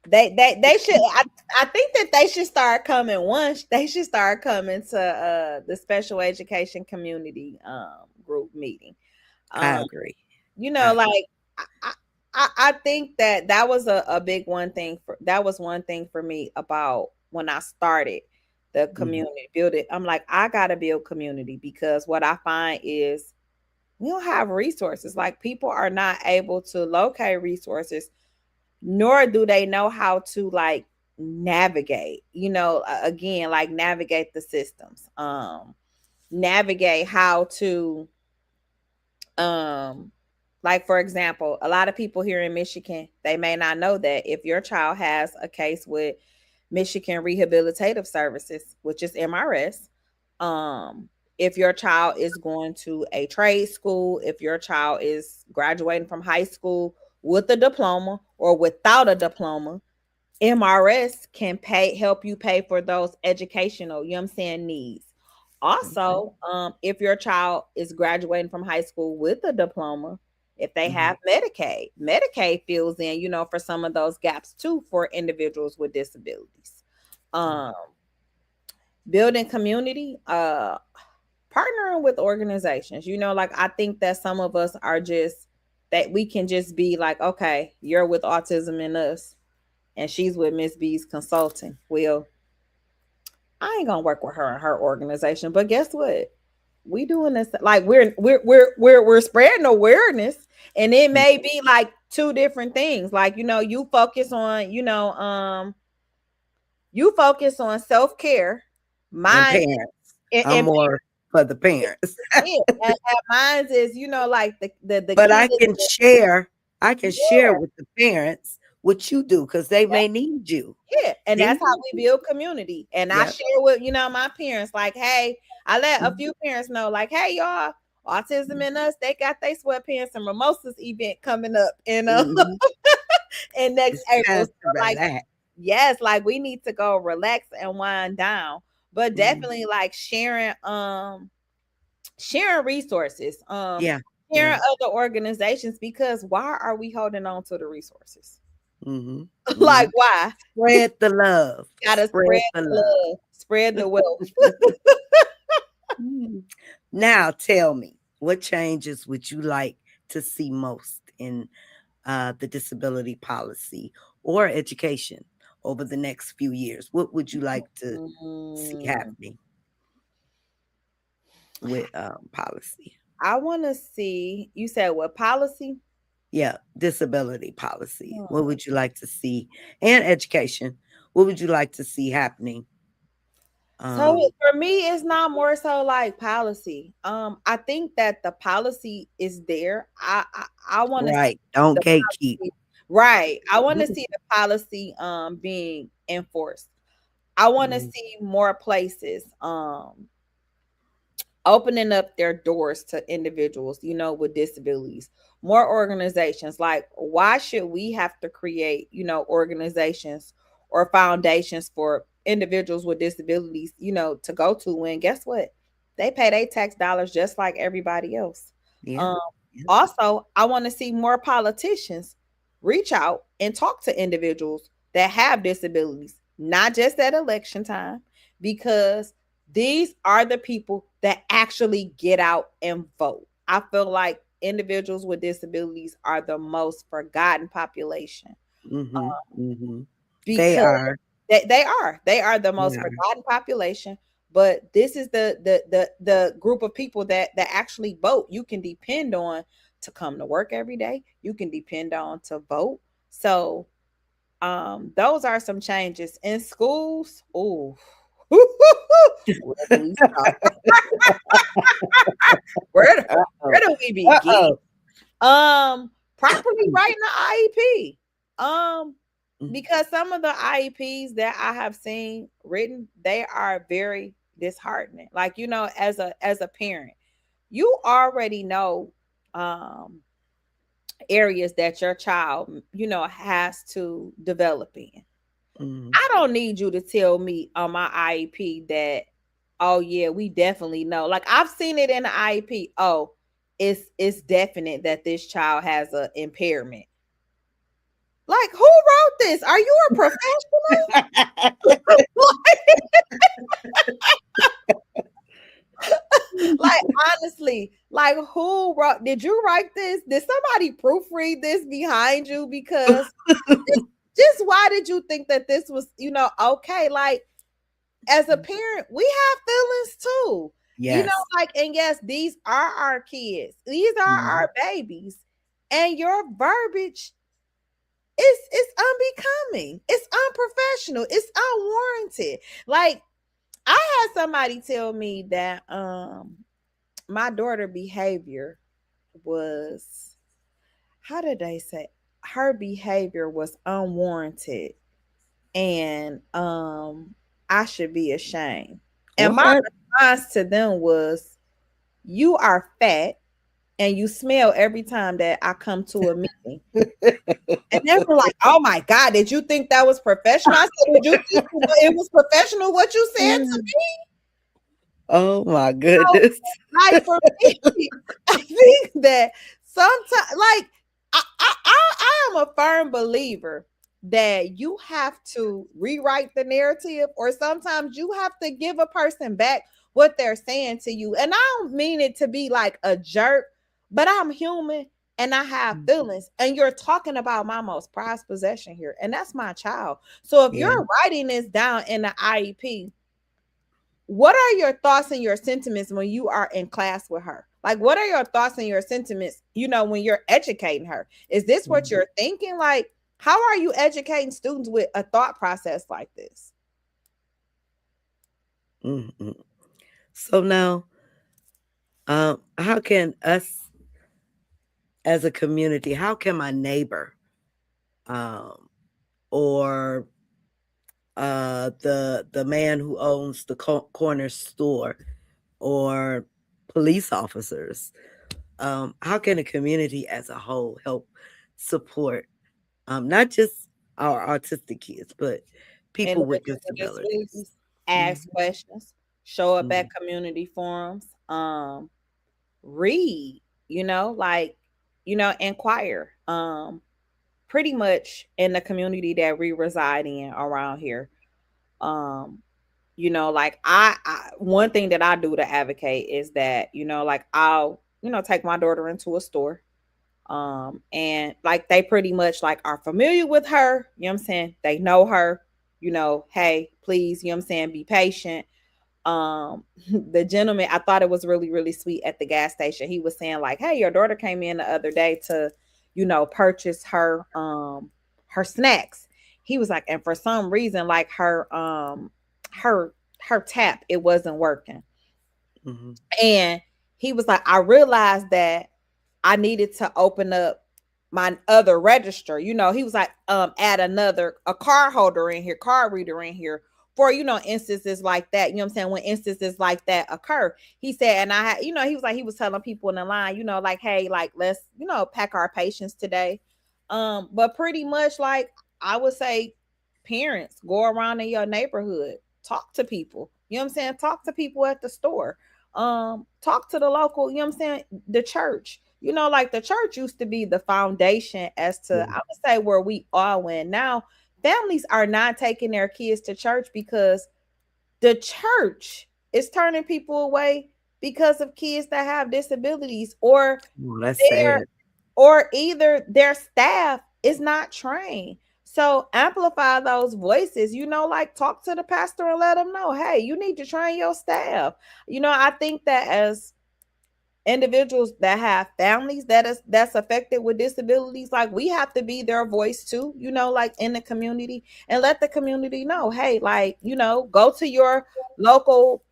they should, I think that they should start coming, once they should start coming to the special education community group meeting. I um agree. I agree. like, I, I think that that was a big one thing for, that was one thing for me about when I started the Hmm. community building. I'm like, I gotta build community, because what I find is we don't have resources. Like, people are not able to locate resources, nor do they know how to, like, navigate, again, like, navigate the systems, navigate how to um Like, for example, a lot of people here in Michigan, they may not know that if your child has a case with Michigan Rehabilitative Services, which is MRS, um, if your child is going to a trade school, if your child is graduating from high school with a diploma or without a diploma, MRS can help you pay for those educational, you know what I'm saying, needs. Okay. Also, if your child is graduating from high school with a diploma, if they Hmm. have Medicaid fills in, for some of those gaps too for individuals with disabilities. Um, building community, partnering with organizations. Like I think that some of us are just that we can just be like, okay, you're with Autism in Us and she's with Miss B's Consulting. Well, I ain't gonna work with her and her organization, but guess what? We doing this like we're spreading awareness, and it may be like two different things. Like you focus on self care, And mine parents. I'm and more for the parents. yeah, and mine is like the But kids. I can share Yeah, with the parents what you do because they yeah, may need you. yeah, and They that's how need we you. build community. And I Yep. share with my parents, like, hey, I let a Mhm. few parents know, like, hey, y'all, Autism in Us, they got their sweatpants and mimosas event coming up in Mhm. in next It's April. time So to like, relax. yes, like we need to go relax and wind down, but Mhm. definitely like sharing resources, Yeah. sharing Yeah. other organizations, because why are we holding on to the resources? Mhm. Like Mhm. why? Spread the love. Gotta Spread spread the the love. love, spread the wealth. Mm. Now tell me, what changes would you like to see most in the disability policy or education over the next few years? What would you like to see Mm, happening with policy? I want to see. You said what policy? Yeah, disability policy. What Hmm. would you like to see? And education. What would you like to see happening? So Um, for me, it's not more so like policy. I think that the policy is there. I want to see right. Don't the gatekeep. policy. Right. I want to see the policy being enforced. I want to Mhm, see more places opening up their doors to individuals, with disabilities, more organizations. Like, why should we have to create, organizations or foundations for individuals with disabilities, to go to when guess what? They pay their tax dollars just like everybody else. yeah. Um, Yeah. also, I want to see more politicians reach out and talk to individuals that have disabilities, not just at election time, because these are the people that actually get out and vote. I feel like individuals with disabilities are the most forgotten population, Mhm. Mhm. They because are. they are the They most are. forgotten population. But this is the group of people that actually vote. You can depend on to come to work every day. You can depend on to vote. So those are some changes in schools. Oh, where do we start? Where Uh-oh. do we begin? Uh-oh. Properly writing the IEP. Mhm. Because some of the IEPs that I have seen written, they are very disheartening. Like, as a parent, you already know um areas that your child, has to develop in. Mhm. I don't need you to tell me on my IEP that, oh yeah, we definitely know. Like, I've seen it in the IEP. Oh, it's definite that this child has a impairment. Like, who wrote this? Are you a professional? Like, honestly, like, who wrote? Did you write this? Did somebody proofread this behind you? Because just why did you think that this was, okay? Like, as a parent, we have feelings too. Yes. Like, and yes, these are our kids. These are Mhm. our babies. And your verbiage is unbecoming. It's unprofessional. It's unwarranted. Like, I had somebody tell me that my daughter behavior was how did they say, her behavior was unwarranted, and I should be ashamed. And my What? response to them was, you are fat and you smell every time that I come to a meeting. And they were like, "Oh my God, did you think that was professional?" I said, "Did you think it was professional what you said to me?" Oh my So, goodness. like for me, I think that sometimes, like I am a firm believer that you have to rewrite the narrative, or sometimes you have to give a person back what they're saying to you. And I don't mean it to be like a jerk, but I'm human and I have feelings. And you're talking about my most prized possession here, and that's my child. So if Yeah. you're writing this down in the IEP, what are your thoughts and your sentiments when you are in class with her? Like, what are your thoughts and your sentiments, when you're educating her? Is this what Mhm. you're thinking? Like, how are you educating students with a thought process like this? Mhm. So now, how can us as a community, how can my neighbor, um, or the man who owns the corner store, or police officers, how can the community as a whole help support, not just our autistic kids, but people with Individuals with disabilities? disabilities, ask Mhm, questions, show up at mhm, community forums, read, like, inquire. Pretty much in the community that we reside in around here. Um, like I one thing that I do to advocate is that, like I'll, take my daughter into a store. And like they pretty much like are familiar with her, you know what I'm saying? They know her, hey, please, you know what I'm saying, be patient. The gentleman, I thought it was really really sweet at the gas station. He was saying like, hey, your daughter came in the other day to, purchase her snacks. He was like, and for some reason, like her her tap, it wasn't working. mhm, And he was like, I realized that I needed to open up my other register. He was like, add a card holder in here, card reader in here for, instances like that. You know what I'm saying? When instances like that occur. He said, and I had, he was like, he was telling people in the line, like, hey, like, let's, pack our patience today. But pretty much like I would say, parents, go around in your neighborhood, talk to people. You know what I'm saying? Talk to people at the store. Talk to the local, you know what I'm saying, the church. Like the church used to be the foundation as to, yeah, I would say, where we all went. Now families are not taking their kids to church because the church is turning people away because of kids that have disabilities, oh, that's their sad. or either their staff is not trained. So amplify those voices, like talk to the pastor and let them know, hey, you need to train your staff. I think that as individuals that have families that's affected with disabilities, like we have to be their voice too, like in the community, and let the community know, hey, like, go to your local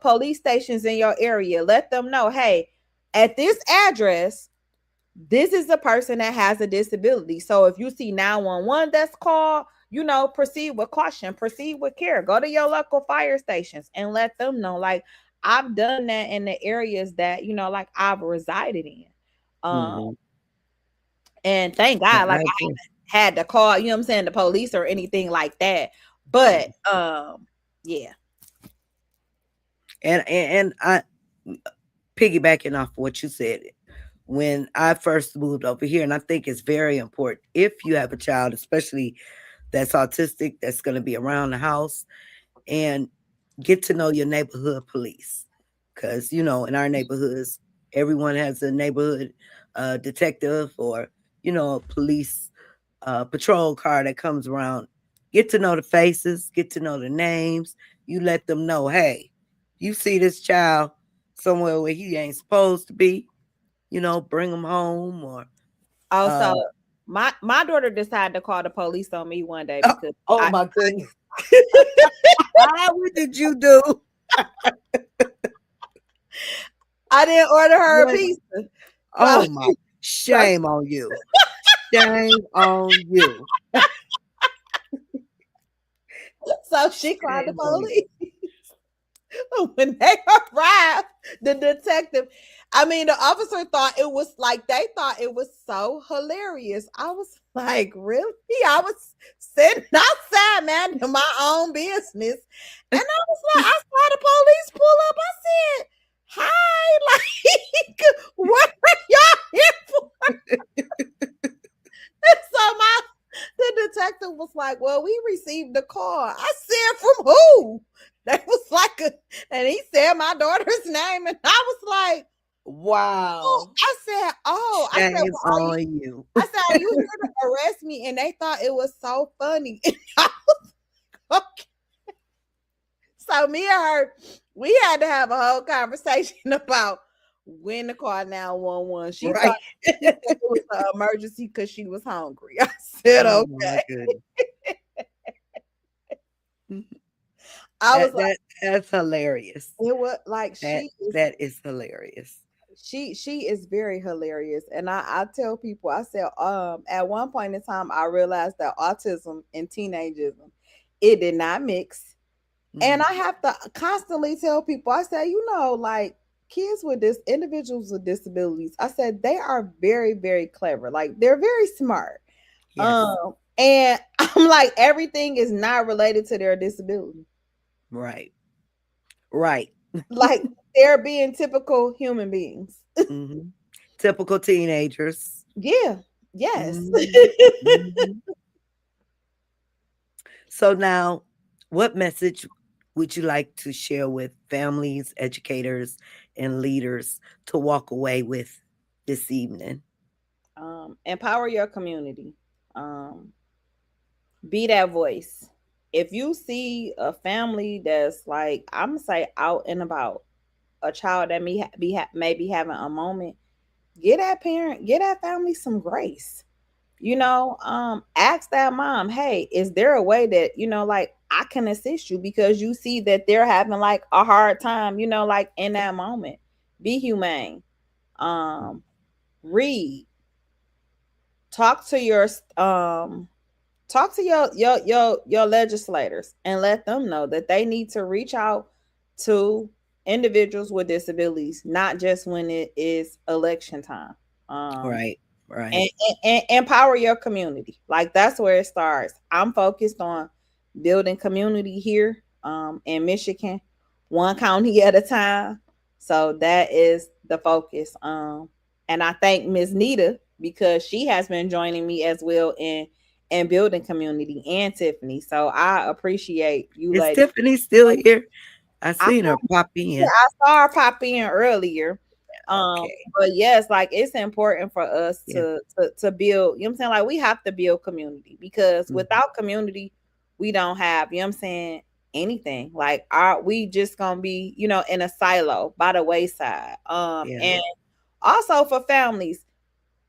police stations in your area, let them know, hey, at this address, this is a person that has a disability. So if you see 911 that's called, proceed with caution, proceed with care. Go to your local fire stations and let them know. Like I've done that in the areas that, like I've resided in. Um, Mhm. and thank I God, like I agree. haven't had to call, what I'm saying, the police or anything like that. But yeah. And I, piggybacking off what you said, when I first moved over here, and I think it's very important if you have a child, especially that's autistic, that's going to be around the house, and get to know your neighborhood police. Because, in our neighborhoods, everyone has a neighborhood detective, or, a police patrol car that comes around. Get to know the faces, get to know the names. You let them know, hey, you see this child somewhere where he ain't supposed to be, bring him home, or, Also, uh, my daughter decided to call the police on me one day oh, because oh I my goodness. What did you do? I didn't order her a What? pizza. So Oh my. So, Shame on you. Shame on you. so she called the Shame on you. police. When they arrived, the detective, I mean, the officer thought it was like, they thought it was so hilarious. I was like, really? I was sitting outside, man, to my own business. And I was like, I saw the police pull up. I said, hi, like, what are y'all here for? So the detective was like, well, we received the call. I said, from who? That was like and he said my daughter's name. And I was like, oh, Wow. I said, Shame well, on you. I said, are you here to arrest me? And they thought it was so funny. Okay. So me and her, we had to have a whole conversation about when to call 911. Right. She thought it was an emergency because she was hungry. I said, Oh okay. my goodness. I was like, That's hilarious. it was like That is hilarious. she is very hilarious. And I tell people, I said, at one point in time I realized that autism and teenageism, it did not mix. And Mhm. I have to constantly tell people, I said, like kids with this individuals with disabilities, I said they are very, very clever. Like they're very smart. Yes. And I'm like, everything is not related to their disability. Right. Right. Like they're being typical human beings. Mhm. Typical teenagers. Yeah. Yes. Mhm. Mhm. So now, what message would you like to share with families, educators, and leaders to walk away with this evening? Empower your community. Um, be that voice. If you see a family that's like, I'm gonna say out and about, a child that maybe having a moment, get that family some grace. Ask that mom, hey, is there a way that like I can assist you because you see that they're having like a hard time, like in that moment. Be humane. Um, read, talk to your talk to your legislators and let them know that they need to reach out to individuals with disabilities, not just when it is election time. um Right. and, Right. and empower your community. Like that's where it starts. I'm focused on building community here in Michigan, one county at a time. So that is the focus. And I thank Ms. Nita because she has been joining me as well in building community, and Tiffany. So I appreciate you Is ladies. Tiffany still here? I I seen her pop Yeah, in. I saw her pop in earlier. Okay. But yes, like it's important for us Yeah. to build, I'm saying? Like we have to build community because Mhm. without community, we don't have, I'm saying, anything. Like our we just gonna be, in a silo by the wayside. Yeah. And also for families,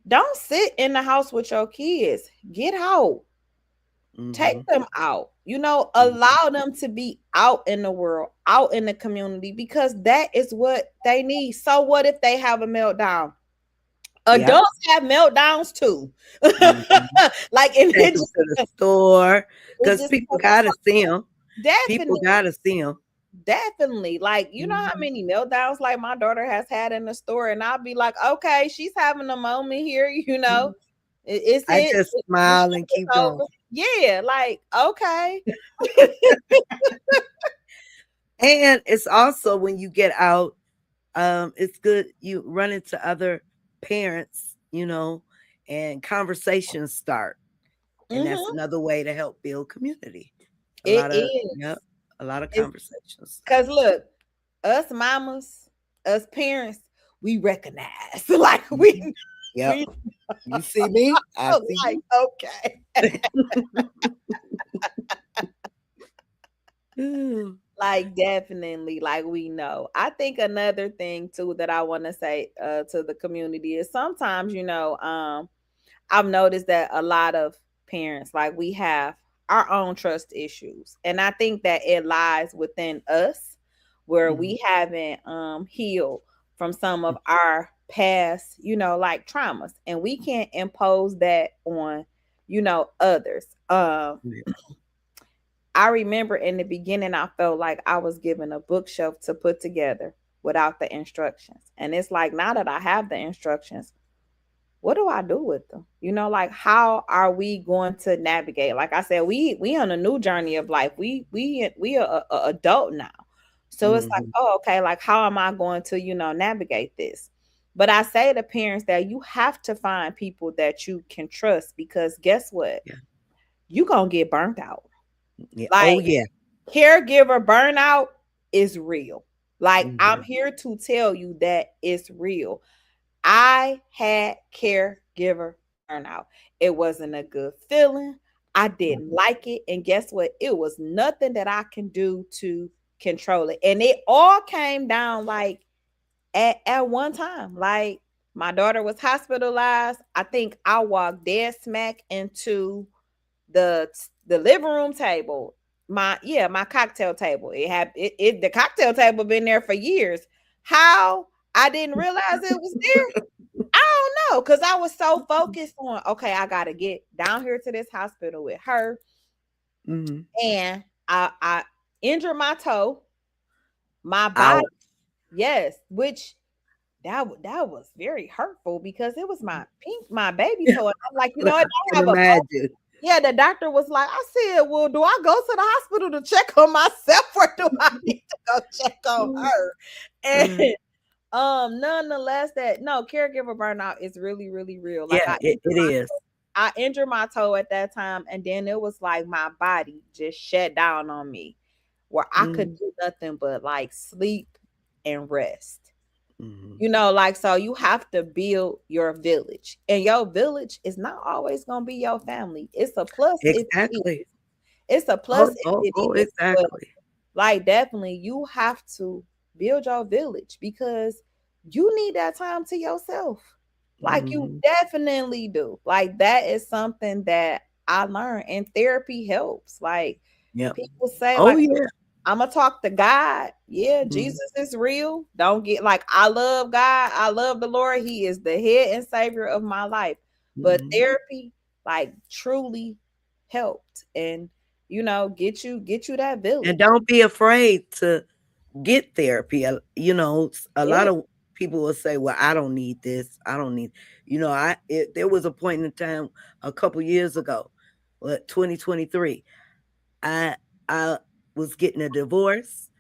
don't sit in the house with your kids. Get out. Take Mhm. them out, Mhm. allow them to be out in the world, out in the community, because that is what they need. So what if they have a meltdown? Yep. Adults have meltdowns too. Mhm. Like, and Take them to the store it because just people gotta see them. People definitely, gotta see them. definitely, like, how Mhm. many meltdowns like my daughter has had in the store, and I'll be like, okay, she's having a moment here, Mhm. It's I it. just The smile shift and is keep going. over. Yeah, like, okay. And it's also when you get out, it's good you run into other parents, and conversations start. And that's Hmm. another way to help build community. A It lot of is. yep, a lot of It's conversations because start. look, us mamas, us parents, we recognize. Like Mhm. Yep. we You see me? I see like, you. okay. Ooh. Like definitely, like we know. I think another thing too that I want to say to the community is sometimes, I've noticed that a lot of parents, like we have our own trust issues. And I think that it lies within us where Mhm. we haven't healed from some of our past, like traumas, and we can't impose that on, others. Yeah. I remember in the beginning, I felt like I was given a bookshelf to put together without the instructions. And it's like now that I have the instructions, what do I do with them? Like how are we going to navigate? Like I said, we on a new journey of life. We are a adult now. So it's like, Mhm. oh, okay, like how am I going to, navigate this? But I say to parents that you have to find people that you can trust, because guess what? Yeah. You gonna get burnt out. Yeah. Oh Like yeah. caregiver burnout is real. Like I'm Mhm. here to tell you that it's real. I had caregiver burnout. It wasn't a good feeling. I didn't Mhm. like it. And guess what? It was nothing that I can do to control it. And it all came down like at one time. Like my daughter was hospitalized. I think I walked dead smack into the the living room table. My cocktail table. It the cocktail table been there for years. How I didn't realize it was there, I don't know, because I was so focused on, okay, I gotta get down here to this hospital with her. Mhm. And I injured my toe, my body, Ouch. yes, which that was very hurtful because it was my baby toe. And I'm like, I I can don't have a bone. imagine. Yeah, the doctor was like, I said, well, do I go to the hospital to check on myself or do I need to go check on Mm. her? And Uh, nonetheless, that no caregiver burnout is really, really real. Like yeah, it is. I injured my toe at that time, and then it was like my body just shut down on me, where I could Mhm. do nothing but like sleep and rest. Mhm. Like so you have to build your village, and your village is not always gonna be your family. It's a plus if it is. Exactly. It's a plus Oh, if oh, it oh, is. But exactly. like definitely you have to build your village because you need that time to yourself. Like you Mhm. definitely do. Like that is something that I learned, and therapy helps. Like Yep. people say Oh like yeah. I'm gonna talk to God. Yeah, Mhm. Jesus is real. Don't get like I love God. I love the Lord. He is the head and savior of my life. But Mhm. therapy like truly helped, and get you that And village. don't be afraid to get therapy. A Yeah. lot of people will say, "Well, I don't need this. I don't need." There was a point in time a couple years ago, 2023. I I was getting a divorce.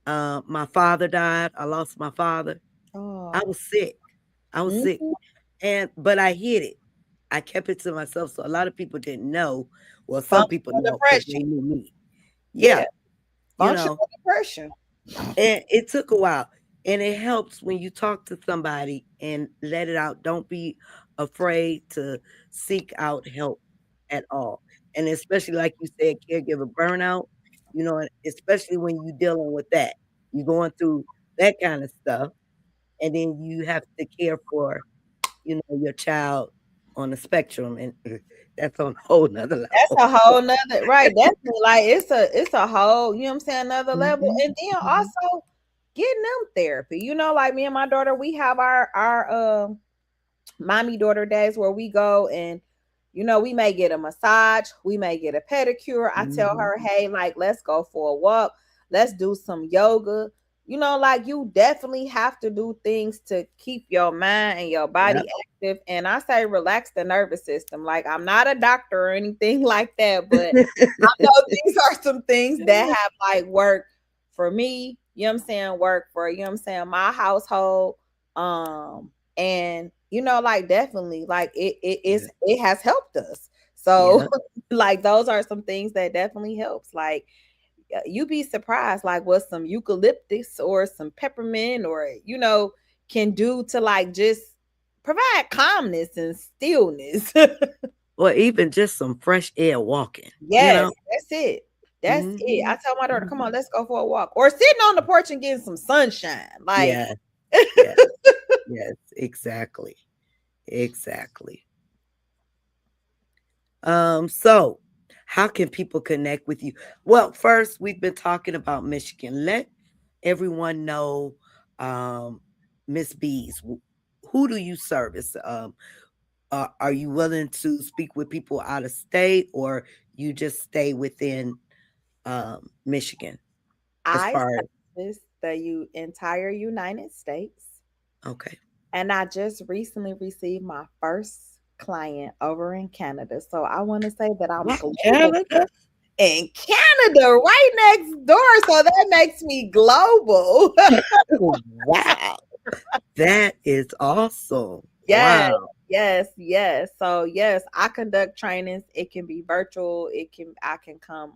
My father died. I lost my father. I Oh. was sick. I was sick, Mhm. but I hid it. I kept it to myself, so a lot of people didn't know. Well, some people Functional know because depression. they knew me. Yeah, Yeah, you know. functional depression. And it took a while. And it helps when you talk to somebody and let it out. Don't be afraid to seek out help at all. And especially like you said, caregiver burnout, and especially when you're dealing with that. You're going through that kind of stuff. And then you have to care for, your child on the spectrum. And that's on a whole nother That's level. a whole nother right. Definitely, like it's a whole, you know what I'm saying, another level. Mhm, And then mhm, also getting them therapy. Like me and my daughter, we have our mommy daughter days where we go and we may get a massage, we may get a pedicure. I tell mhm. her, hey, like let's go for a walk, let's do some yoga. Like you definitely have to do things to keep your mind and your body Yep. active. And I say relax the nervous system. Like I'm not a doctor or anything like that, but I know these are some things that have like worked for me, work for, my household. And like definitely like Yeah. it has helped us. So Yeah. like those are some things that definitely helps. Like you be surprised like what some eucalyptus or some peppermint or can do to like just provide calmness and stillness. Or even just some fresh air walking, you Yes, know? that's it. That's it. I Mhm. tell my daughter, come on, Mhm. let's go for a walk. Or sitting on the porch and getting some sunshine. Like, Yeah, yeah, yes, exactly, exactly. So how can people connect with you? Well, first, we've been talking about Michigan. Let everyone know, um, Miss Bees, who do you service? Are you willing to speak with people out of state, or you just stay within Michigan as I far as service the entire United States, okay? and I just recently received my first client over in Canada. So I want to say that I'm What, global Canada? in Canada, right next door. So that makes me global. Wow, that is awesome. Yes, Wow. yes, yes. So yes, I conduct trainings. It can be virtual. I can come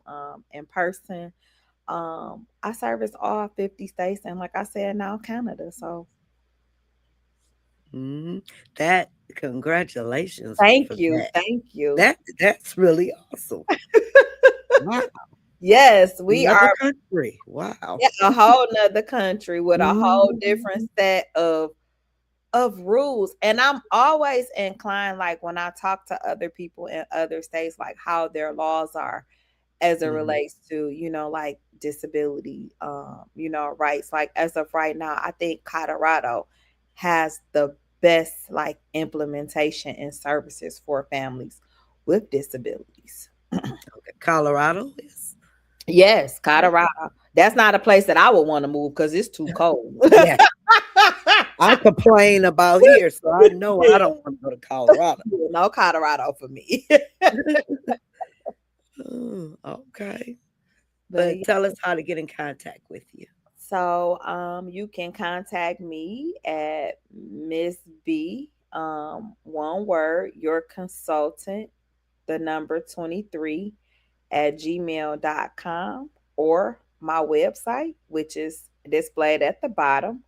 in person. I service all 50 states and like I said, now Canada. So Mhm. That congratulations thank for you. that. Thank you. That's really awesome. Wow. Yes, we Another are country. Wow. a whole nother country with a whole different Mhm. set of rules. And I'm always inclined, like when I talk to other people in other states, like how their laws are as it Mhm. relates to, like disability, rights. Like as of right now, I think Colorado has the best like implementation and services for families with disabilities. Okay. Colorado is Yes, okay. Colorado. That's not a place that I would want to move because it's too cold. Yeah. I complain about here, so I know I don't want to go to Colorado. No Colorado for me. Oh, okay. But But yeah, tell us how to get in contact with you. so you can contact me at Miss B, one word, your consultant, the number 23 at gmail.com, or my website, which is displayed at the bottom,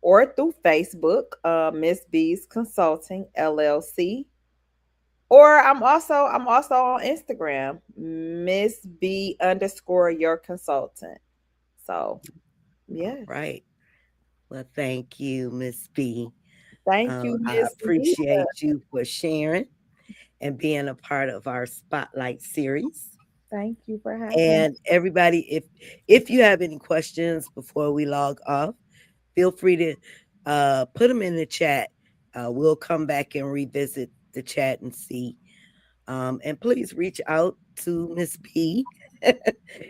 or through Facebook, Miss B's Consulting LLC. Or I'm also on Instagram, Miss B underscore your consultant. So All yes. right. Well, thank you, Miss B. Thank you, I Miss Ieasha. appreciate you for sharing and being a part of our spotlight series. Thank you for having me. And everybody, if you have any questions before we log off, feel free to put them in the chat. We'll come back and revisit the chat and see. And please reach out to Miss B if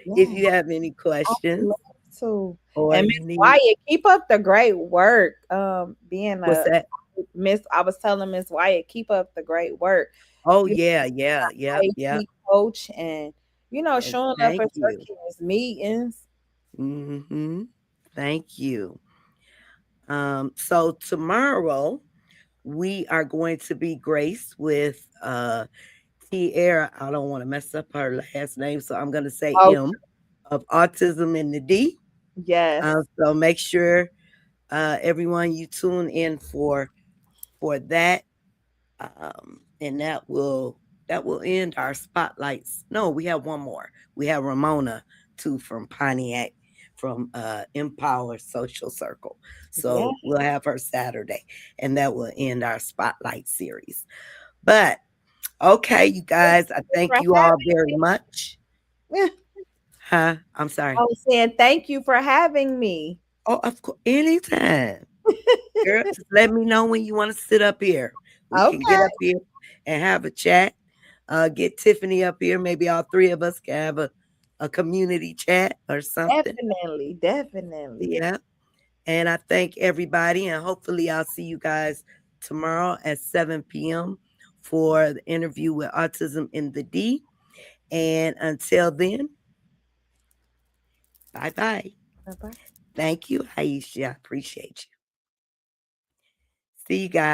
Yeah, you have any I would questions love to. or And you Miss need Wyatt, keep up the great work. Being what's a that? Miss, I was telling Miss Wyatt, keep up the great work. Oh You yeah, yeah, yep, yep. IT coach and And showing up thank at your you. kids' meetings. Thank you. So tomorrow we are going to be graced with Tierra. I don't want to mess up her last name, so I'm going to say Oh M of Autism in the D. yes, So make sure everyone you tune in for that, and that will end our spotlights. No, we have one more. We have Ramona too from Pontiac from Empower Social Circle. yeah. So we'll have her Saturday, and that will end our spotlight series. But okay, you Thank guys, I you for thank you all having very me. much. Huh? I'm I sorry. was saying thank you for having me. Oh, of course, anytime. Girl, just let me know when you want to sit up here. We can get Okay, up here and have a chat. Get Tiffany up here. Maybe all three of us can have a community chat or something. definitely, definitely. Yeah. And I thank everybody. And hopefully, I'll see you guys tomorrow at 7 p.m. for the interview with Autism in the D. And until then, bye bye. Bye bye. Thank you, Aisha. I appreciate you. See you guys.